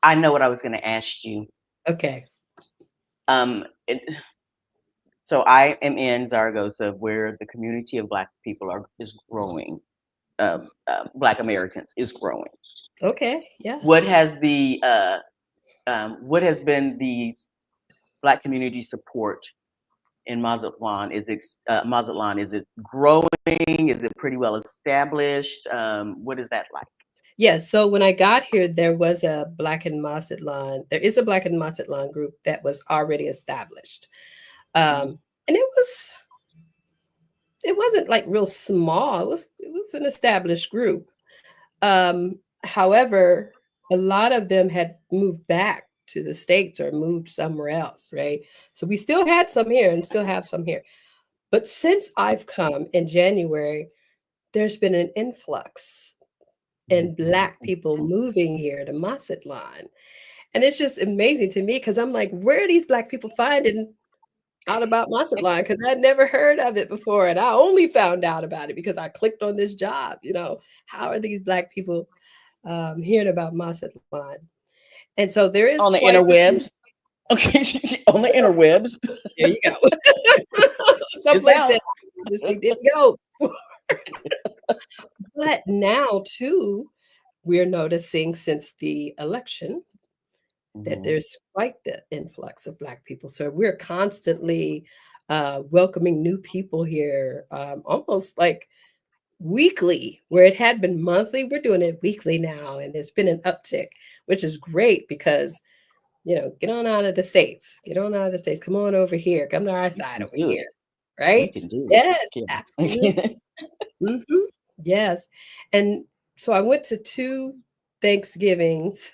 I know what I was going to ask you. Okay. Um, it, so I am in Zaragoza, where the community of Black people is growing. Black Americans is growing. Okay. Yeah. What has the what has been the Black community support in Mazatlan? Mazatlan? Is it growing? Is it pretty well established? What is that like? Yeah. So when I got here, there was a Black in Mazatlan. There is a Black in Mazatlan group that was already established. Mhm. And it wasn't like real small. It was an established group. However, a lot of them had moved back to the States or moved somewhere else, right? So we still had some here and still have some here. But since I've come in January, there's been an influx in Black people moving here to Mazatlan. And it's just amazing to me because I'm like, where are these Black people finding out about Mazatlan? Because I'd never heard of it before. And I only found out about it because I clicked on this job. How are these Black people hearing about Mazatlán? And so there is On the quite the few. interwebs. Okay, on the interwebs. There you go. It's Someplace out. that previously didn't go. But now, too, we're noticing since the election that Mhm. there's quite the influx of Black people. So we're constantly welcoming new people here, almost like weekly, where it had been monthly. We're doing it weekly now, and there's been an uptick, which is great because get on out of the States. Get on out of the States. Come on over here. Come to our You side can over do here. it. You Right? can do Yes, absolutely. it. Hmm. Yes. And so I went to two Thanksgivings.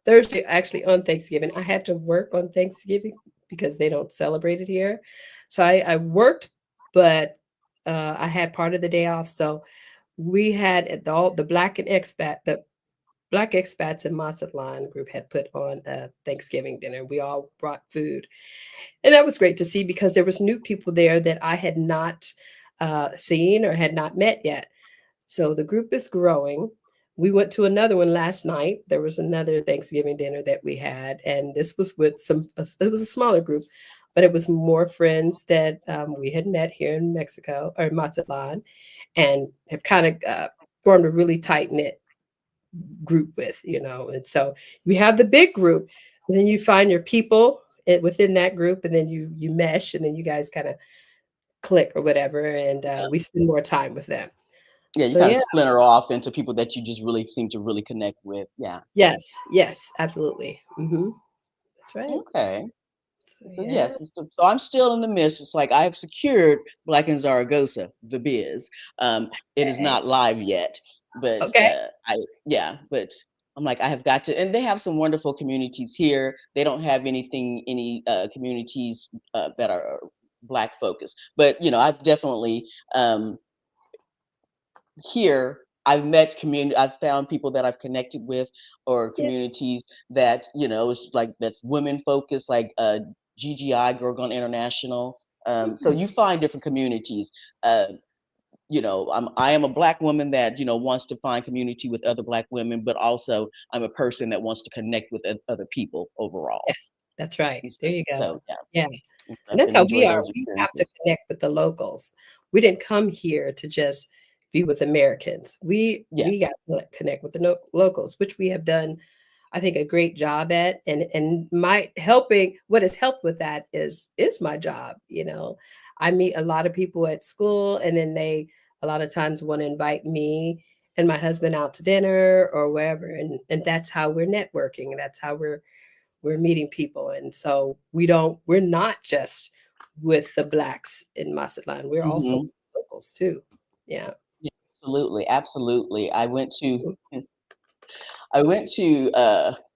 Thursday, actually, on Thanksgiving. I had to work on Thanksgiving because they don't celebrate it here. So I worked, but I had part of the day off. So we had all the Black expats in Mazatlan group had put on a Thanksgiving dinner. We all brought food, and that was great to see because there was new people there that I had not seen or had not met yet. So the group is growing. We went to another one last night. There was another Thanksgiving dinner that we had, and this was with it was a smaller group, but it was more friends that we had met here in Mexico or Mazatlan, and have kind of formed a really tight knit group with. And so we have the big group, and then you find your people within that group, and then you mesh, and then you guys kind of click or whatever, and we spend more time with them. Yeah, you So kind of yeah. splinter off into people that you just really seem to really connect with. Yeah. Yes, yes, absolutely. That's right. Okay. So So yeah. yes, so I'm still in the midst. It's like I have secured Black in Zaragoza, the biz. It is Okay. not live yet, but Okay. but I'm like I have got to, and they have some wonderful communities here. They don't have any communities that are Black focused, but I've definitely here I've met community, I've found people that I've connected with, or Yeah. communities that it's like that's women focused, like GGI, Girl Gone International. So Mhm. you find different communities. uh, I am a Black woman that wants to find community with other Black women, but also I'm a person that wants to connect with other people overall. Yes, that's right. And There you so go. yeah, Yeah. And I've that's been how we enjoying are. those We have to experiences. connect with the locals. We didn't come here to just be with Americans. We Yeah. we got to connect with the locals, which we have done, I think, a great job at. And my helping, what has helped with that is my job. I meet a lot of people at school, and then they a lot of times want to invite me and my husband out to dinner or wherever, and that's how we're networking. That's how we're meeting people. And so we're not just with the Blacks in Mazatlan, we're also Hmm. locals too. Yeah. Yeah, absolutely, absolutely. I went to I went to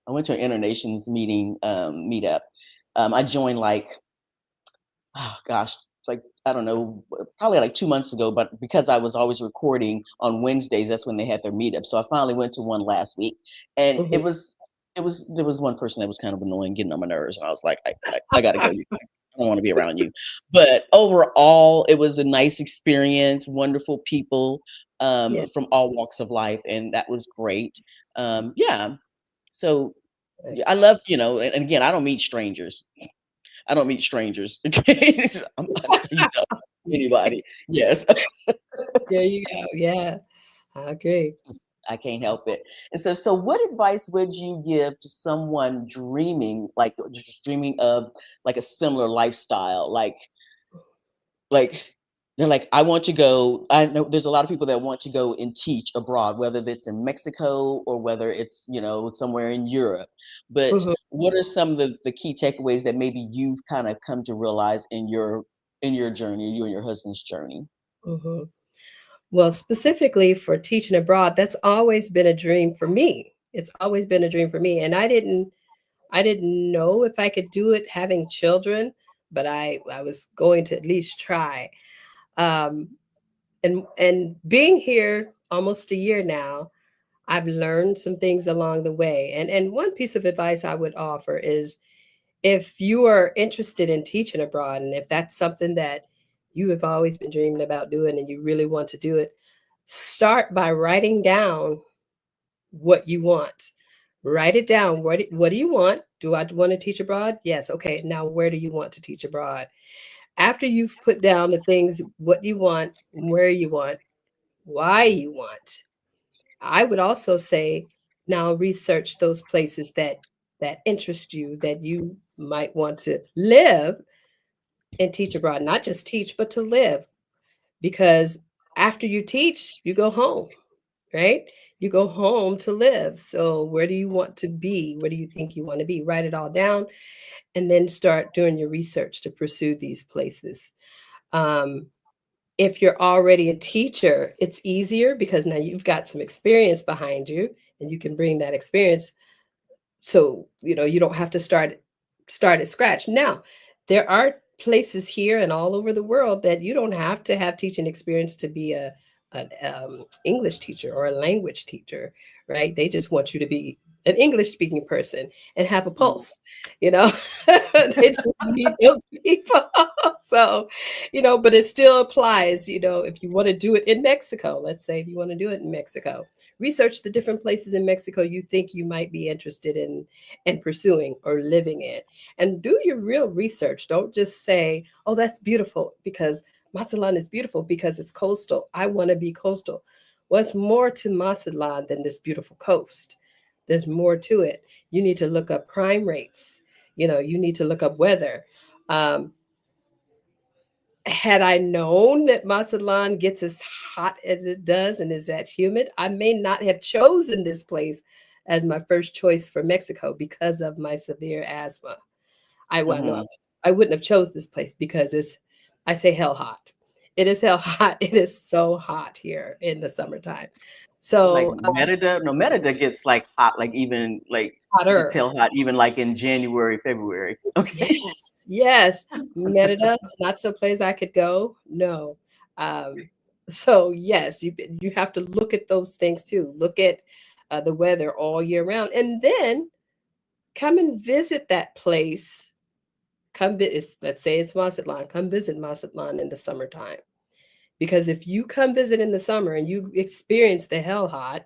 an Internations meetup. I joined like, oh gosh, like I don't know, probably like 2 months ago. But because I was always recording on Wednesdays, that's when they had their meetup. So I finally went to one last week, and Mhm. there was one person that was kind of annoying, getting on my nerves, and I was like, I gotta go. I don't want to be around you. But overall, it was a nice experience. Wonderful people Yes. from all walks of life, and that was great. Yeah. So Yeah, I love, and again, I don't meet strangers. I don't meet strangers. Okay. You know, anybody. Yes. There you go. Yeah, I agree. I can't help it. And so what advice would you give to someone dreaming, like just dreaming of like a similar lifestyle? Like they're like, I want to go. I know there's a lot of people that want to go and teach abroad, whether it's in Mexico or whether it's, somewhere in Europe. But Mhm, what are some of the key takeaways that maybe you've kind of come to realize in your journey, you and your husband's journey? mhm. Well, specifically for teaching abroad, that's always been a dream for me. It's always been a dream for me, and I didn't know if I could do it having children, but I was going to at least try. Um, and being here almost a year now, I've learned some things along the way. And one piece of advice I would offer is if you are interested in teaching abroad, and if that's something that you have always been dreaming about doing and you really want to do it, start by writing down what you want. Write it down. What do you want? Do I want to teach abroad? Yes. Okay. Now, where do you want to teach abroad? After you've put down the things, what you want, where you want, why you want, I would also say now research those places that interest you, that you might want to live and teach abroad. Not just teach, but to live. Because after you teach, you go home, right? You go home to live. So where do you want to be? Where do you think you want to be? Write it all down and then start doing your research to pursue these places. Um, if you're already a teacher, it's easier because now you've got some experience behind you and you can bring that experience, so you don't have to start at scratch. Now there are places here and all over the world that you don't have to have teaching experience to be an English teacher or a language teacher, right? They just want you to be an English speaking person and have a Mhm. pulse, you know. They just need those people. So but it still applies, if you want to do it in Mexico. Let's say if you want to do it in Mexico, research the different places in Mexico you think you might be interested in and pursuing or living in. And do your real research. Don't just say, oh, that's beautiful because Mazatlan is beautiful because it's coastal. I want to be coastal. What's more to Mazatlan than this beautiful coast? There's more to it. You need to look up crime rates. You need to look up weather. Um, had I known that Mazatlan gets as hot as it does and is that humid, I may not have chosen this place as my first choice for Mexico because of my severe asthma. Well, no, Mhm. I wouldn't have chose this place because I say hell hot. It is hell hot. It is so hot here in the summertime. Like So Merida, no, Merida gets like hot, like even like it gets hotter. hell hot, even like in January, February. Okay. Yes, yes. Merida is not so place I could go. No. Um, so yes, you have to look at those things too. Look at the weather all year round, and then come and visit that place. Let's say it's Mazatlan. Come visit Mazatlan in the summertime, because if you come visit in the summer and you experience the hell hot,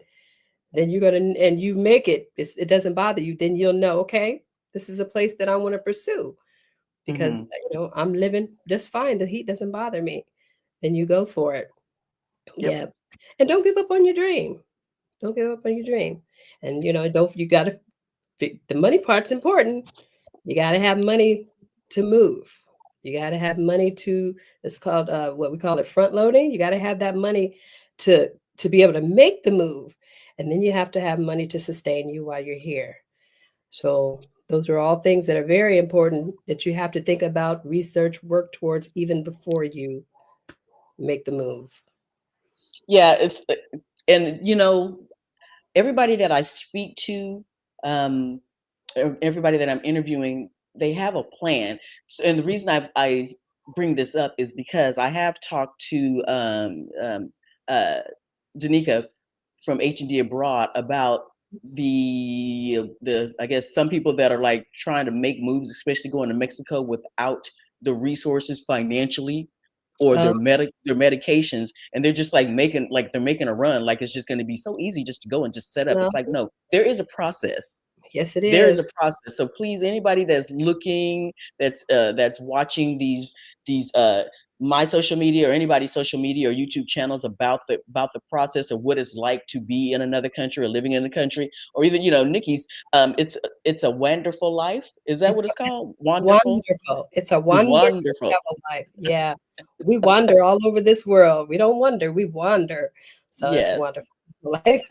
then you're gonna and you make it. It doesn't bother you. Then you'll know. Okay, this is a place that I want to pursue because Mhm. I'm living just fine. The heat doesn't bother me. Then you go for it. Yep. Yeah. And don't give up on your dream. Don't give up on your dream. And don't you got to the money part's important. You got to have money to move. You got to have money to it's called what we call it front loading. You got to have that money to be able to make the move. And then you have to have money to sustain you while you're here. So those are all things that are very important that you have to think about, research, work towards even before you make the move. Yeah, and everybody that I speak to, um, everybody that I'm interviewing, they have a plan. And the reason I bring this up is because I have talked to uh, Danica from H&D Abroad about the I guess some people that are like trying to make moves, especially going to Mexico without the resources financially or Oh, their medications, and they're just like they're making a run like it's just going to be so easy just to go and just set up. no, It's like, no, there is a process. Yes, it There is a is. process. So please, anybody that's looking, that's watching these my social media or anybody's social media or YouTube channels about the process of what it's like to be in another country or living in the country, or even Nikki's, it's a wonderful life. Is that what it's It's called? Wonderful, wonderful. It's a wonderful wonderful. travel life. Yeah. We wander all over this world. We don't wonder, we wander. So it's a Yes. wonderful life.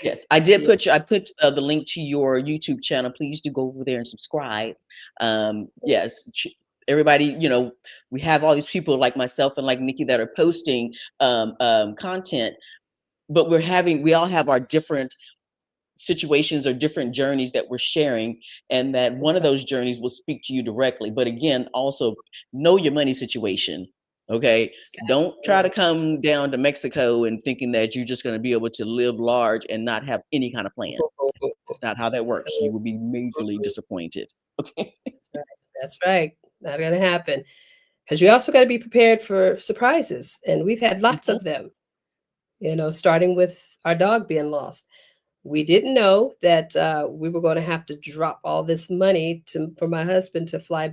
Yes, I did Yeah. put I put the link to your YouTube channel. Please do go over there and subscribe. Yes, everybody, we have all these people like myself and like Nikki that are posting content, but we all have our different situations or different journeys that we're sharing, and that one That's of right. those journeys will speak to you directly. But again, also know your money situation. Okay, don't try to Absolutely. come down to Mexico and thinking that you're just going to be able to live large and not have any kind of plan. That's not how that works. You will be majorly disappointed. Okay. That's right. That's right. Not gonna happen. Because you also got to be prepared for surprises, and we've had lots Mhm. of them. Starting with our dog being lost. We didn't know that we were going to have to drop all this money for my husband to fly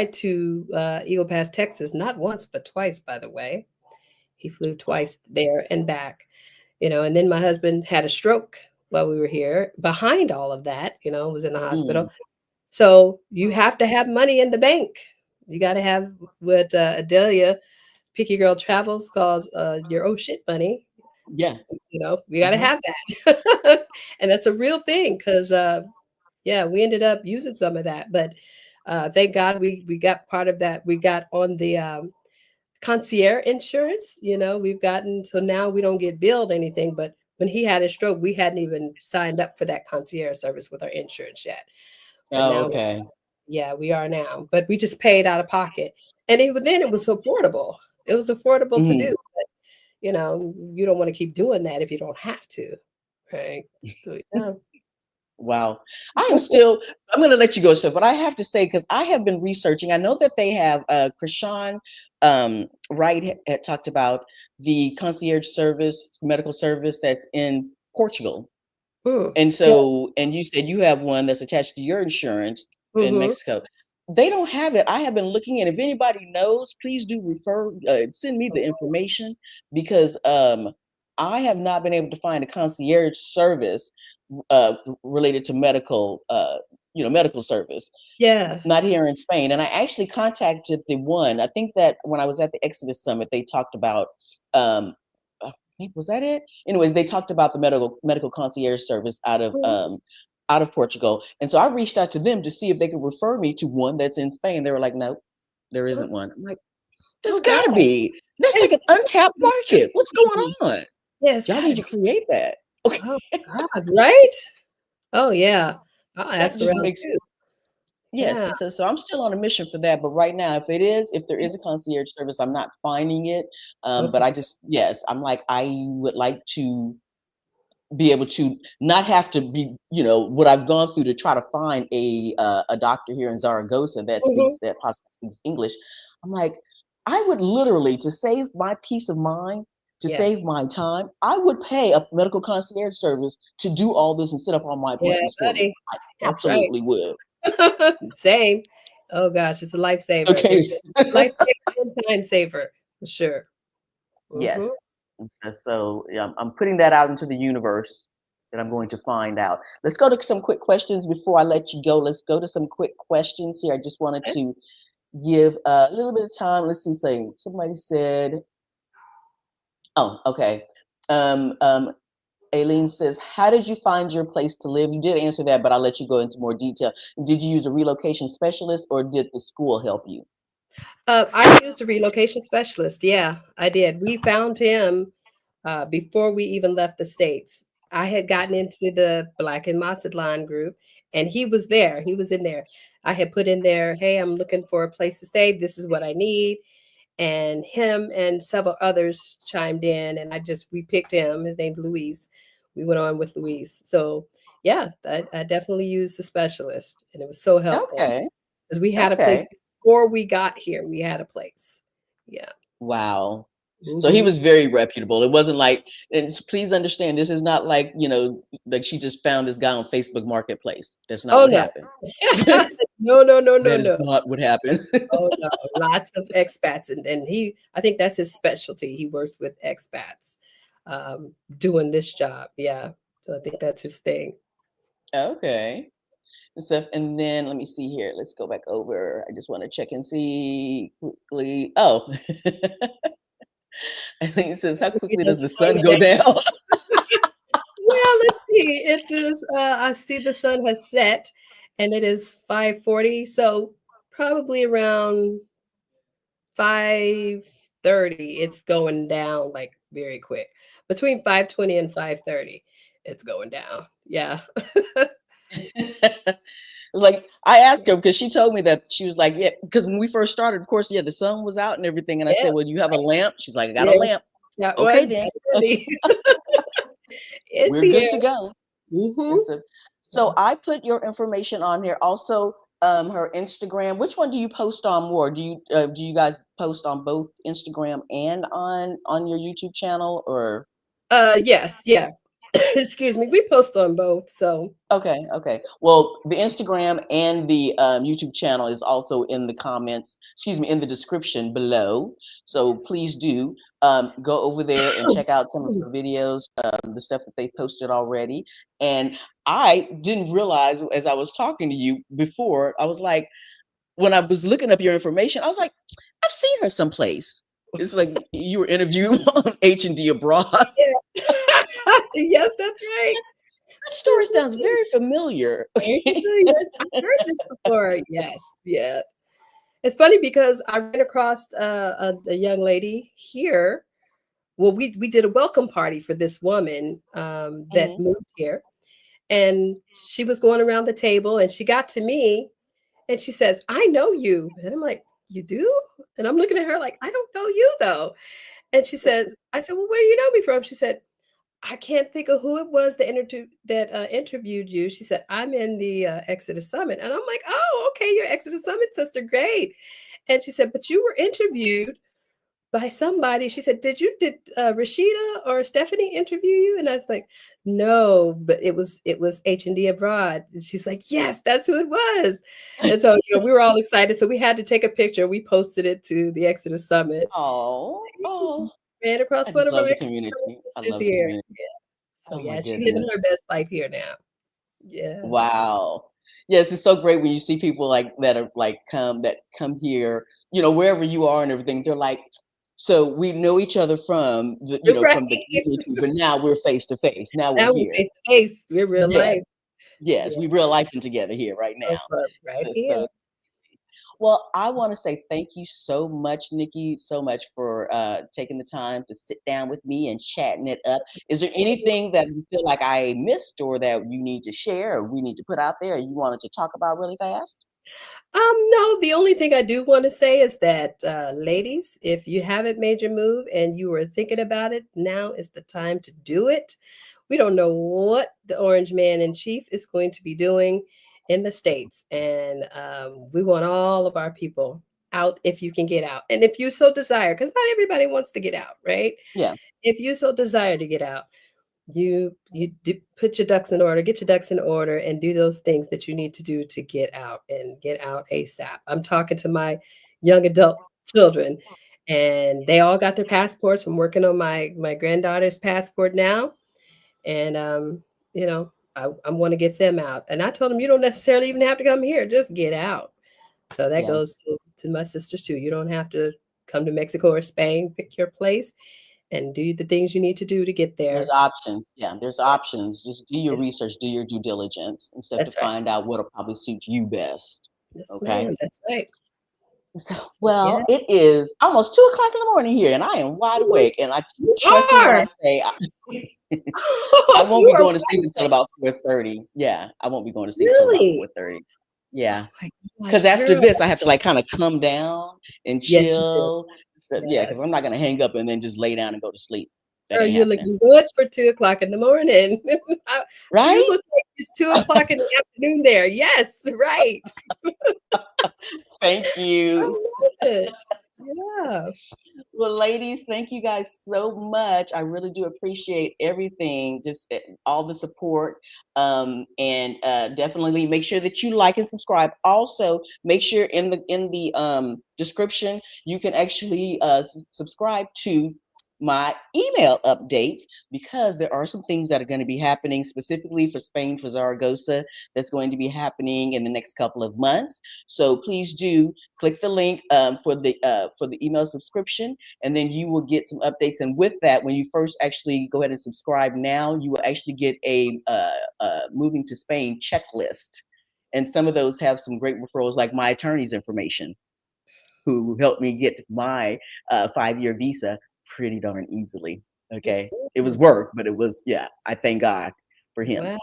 to Eagle Pass, Texas, not once but twice, by the way. He flew twice there and back. And then my husband had a stroke while we were here. Behind all of that, was in the hospital. Mm, So you have to have money in the bank. You got to have what Adelia Picky Girl Travels calls your oh shit money. yeah. We got to Uh-huh. have that. And that's a real thing because, yeah, we ended up using some of that. But thank God we got part of that. We got on the concierge insurance. We've gotten, so now we don't get billed anything. But when he had his stroke, we hadn't even signed up for that concierge service with our insurance yet. But Oh, now okay. yeah, we are now, but we just paid out of pocket, and even then it was affordable. It was affordable to Mhm. do, but you don't want to keep doing that if you don't have to, right? So yeah. Wow. I'm going to let you go, sir, but I have to say, because I have been researching, I know that they have, Krishan Wright had talked about the concierge service, medical service that's in Portugal. Mm. And Yes. so, and you said you have one that's attached to your insurance in Mm-hmm. Mexico. They don't have it. I have been looking, and if anybody knows, please do send me the information, because I have not been able to find a concierge service related to medical service, Yeah. not here in Spain. And I actually contacted the one. I think that when I was at the Exodus Summit, they talked about. Um, I think, was that it? Anyways, they talked about the medical concierge service Mhm. out of Portugal, and so I reached out to them to see if they could refer me to one that's in Spain. They were like, "Nope, there Oh, isn't one." I'm like, "There's oh got to gosh. be. There's like It's an untapped market. What's going gotta be. on? Yeah, it's Y'all gotta need to be. create that." Okay, Oh God, right? Oh yeah. I'll that ask just around makes too. Yes, Yeah. so I'm still on a mission for that, but right now, if there is a concierge service, I'm not finding it. But Okay. I just, yes, I'm like, I would like to be able to not have to be, what I've gone through to try to find a doctor here in Zaragoza Hmm. that possibly speaks English. I'm like, I would literally, to save my peace of mind, to Yes. save my time, I would pay a medical concierge service to do all this and set up all my Yeah, appointments for me. buddy. I That's right. absolutely would. Same. Oh gosh, it's a lifesaver. Okay. Lifesaver and time saver for sure. Hmm. Yes. So yeah, I'm putting that out into the universe that I'm going to find out. Let's go to some quick questions before I let you go. Let's go to some quick questions here. I just wanted to give a little bit of time. Let's see. Say somebody said, "Oh, okay." Um, um, Aileen says, "How did you find your place to live?" You did answer that, but I'll let you go into more detail. Did you use a relocation specialist, or did the school help you? I used a relocation specialist. Yeah, I did. We found him before we even left the States. I had gotten into the Black and Mazatlán group, and he was there. He was in there. I had put in there, hey, I'm looking for a place to stay. This is what I need. And him and several others chimed in, and we picked him. His name's Luis. We went on with Luis. So, yeah, I definitely used the specialist, and it was so helpful Okay. because we had a place Okay. before we got here. We had a place. Yeah. Wow. So he Mhm. was very reputable. It wasn't like, and please understand, this is not like, like she just found this guy on Facebook Marketplace. That's not Oh, what no. happened. No, no, no, no, That is no. not what happened. Oh, no. Lots of expats, and I think that's his specialty. He works with expats, doing this job. Yeah. So I think that's his thing. Okay. And stuff. And then let me see here. Let's go back over. I just want to check and see quickly. Oh, I think it says, how He quickly does does the the same sun go thing. down? Well, let's see. It is, I see the sun has set and it is 5:40. So probably around 5:30, it's going down like very quick. Between 5:20 and 5:30, it's going down. Yeah. It's like I asked her because she told me that she was like, yeah, because when we first started, of course, yeah, the sun was out and everything. And I said, Yes. well, you have a lamp? She's like, I got a Yeah. lamp. That Okay, one. then Ready. It's we're good here. to go. Hmm. And so I put your information on here. Also, her Instagram. Which one do you post on more? Do you guys post on both Instagram and on your YouTube channel or? Yes, yeah. Excuse me. We post on both, so Okay, okay. Well, the Instagram and the YouTube channel is also in the comments, excuse me, in the description below. So please do go over there and check out some of the videos, the stuff that they posted already. And I didn't realize as I was talking to you before, I was like, when I was looking up your information, I was like, I've seen her someplace. It's like you were interviewed on H&D Abroad. yeah. Yes, that's right. That story sounds very familiar. Very Okay. familiar. I've heard this before. Yes, yeah. It's funny because I ran across a young lady here. Well, we did a welcome party for this woman that Mhm. moved here, and she was going around the table, and she got to me, and she says, "I know you," and I'm like, "You do?" And I'm looking at her like, "I don't know you though." And she said, "I said, well, where do you know me from?" She said, I can't think of who it was that interviewed you. She said, "I'm in the Exodus Summit," and I'm like, "Oh, okay, you're Exodus Summit sister, great." And she said, "But you were interviewed by somebody." She said, did Rashida or Stephanie interview you?" And I was like, "No, but it was H&D Abroad." And she's like, "Yes, that's who it was." And so we were all excited. So we had to take a picture. We posted it to the Exodus Summit. Oh, oh, Ran across I one just of our love the Exodus Summit community. I sisters love the here. community. So Oh my yeah, she living goodness. her best life here now. Yeah. Wow. Yes, it's so great when you see people like that are like that come here, wherever you are and everything. They're like, so we know each other from Right. from the community, but now we're face to face. Now we're Now we're here. face to face. We're real Yes, life. yes, Yeah. we real life together here right now. Right So here. well, I want to say thank you so much, Nikki, so much for taking the time to sit down with me and chatting it up. Is there anything that you feel like I missed or that you need to share or we need to put out there or you wanted to talk about really fast? No, the only thing I do want to say is that, ladies, if you haven't made your move and you are thinking about it, now is the time to do it. We don't know what the Orange Man in Chief is going to be doing in the States. And we want all of our people out if you can get out. And if you so desire, because not everybody wants to get out, right? Yeah, If you so desire to get out, put your ducks in order, get your ducks in order, and do those things that you need to do to get out and get out ASAP. I'm talking to my young adult children, and they all got their passports. I'm working on my granddaughter's passport now, and you know, I want to get them out. And I told them you don't necessarily even have to come here; just get out. So that yeah. goes to my sisters too. You don't have to come to Mexico or Spain. Pick your place and do the things you need to do to get There's there. options. Yeah, there's options. Just do your It's, research, do your due diligence and stuff to that's right. find out what'll probably suit you best. Yes, Okay. ma'am. That's right. So, So, well, yes, it is almost 2 o'clock in the morning here, and I am wide awake. And I you trust me when I are. say I won't You be are going to sleep wide until awake. about 4:30. Yeah, I won't be going to sleep until about Really? 4:30. Oh Yeah, my because gosh, after girl. this, I have to like kind of come down and Yes, you do. chill. So, yeah, because Yes. I'm not gonna hang up and then just lay down and go to sleep. That Girl, ain't you're happening. looking good for 2 o'clock in the morning. Uh, you Right? look like it's 2 o'clock in the afternoon there. Yes, right. Thank I you. love it. Yeah. Well, ladies, thank you guys so much. I really do appreciate everything, just all the support. And definitely make sure that you like and subscribe. Also, make sure in the description you can actually subscribe to my email updates, because there are some things that are going to be happening specifically for Spain, for Zaragoza, that's going to be happening in the next couple of months. So please do click the link for the email subscription, and then you will get some updates. And with that, when you first actually go ahead and subscribe now, you will actually get a moving to Spain checklist. And some of those have some great referrals, like my attorney's information, who helped me get my 5-year visa pretty darn easily. Okay. It was work, but it was, yeah, I thank God for him Wow.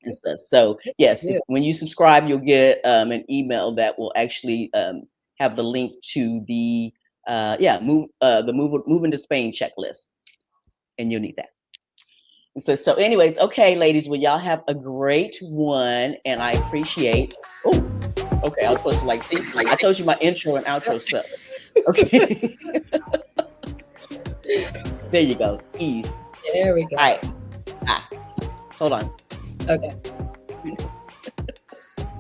and stuff. So yes, Yeah. when you subscribe, you'll get an email that will actually have the link to the moving to Spain checklist, and you'll need that. So anyways, okay, ladies, well, y'all have a great one, and I appreciate. Oh, okay, I was supposed to like see. I told you my intro and outro sucks. Okay, there you go. Ease. There we go. All right. Hold on. Okay.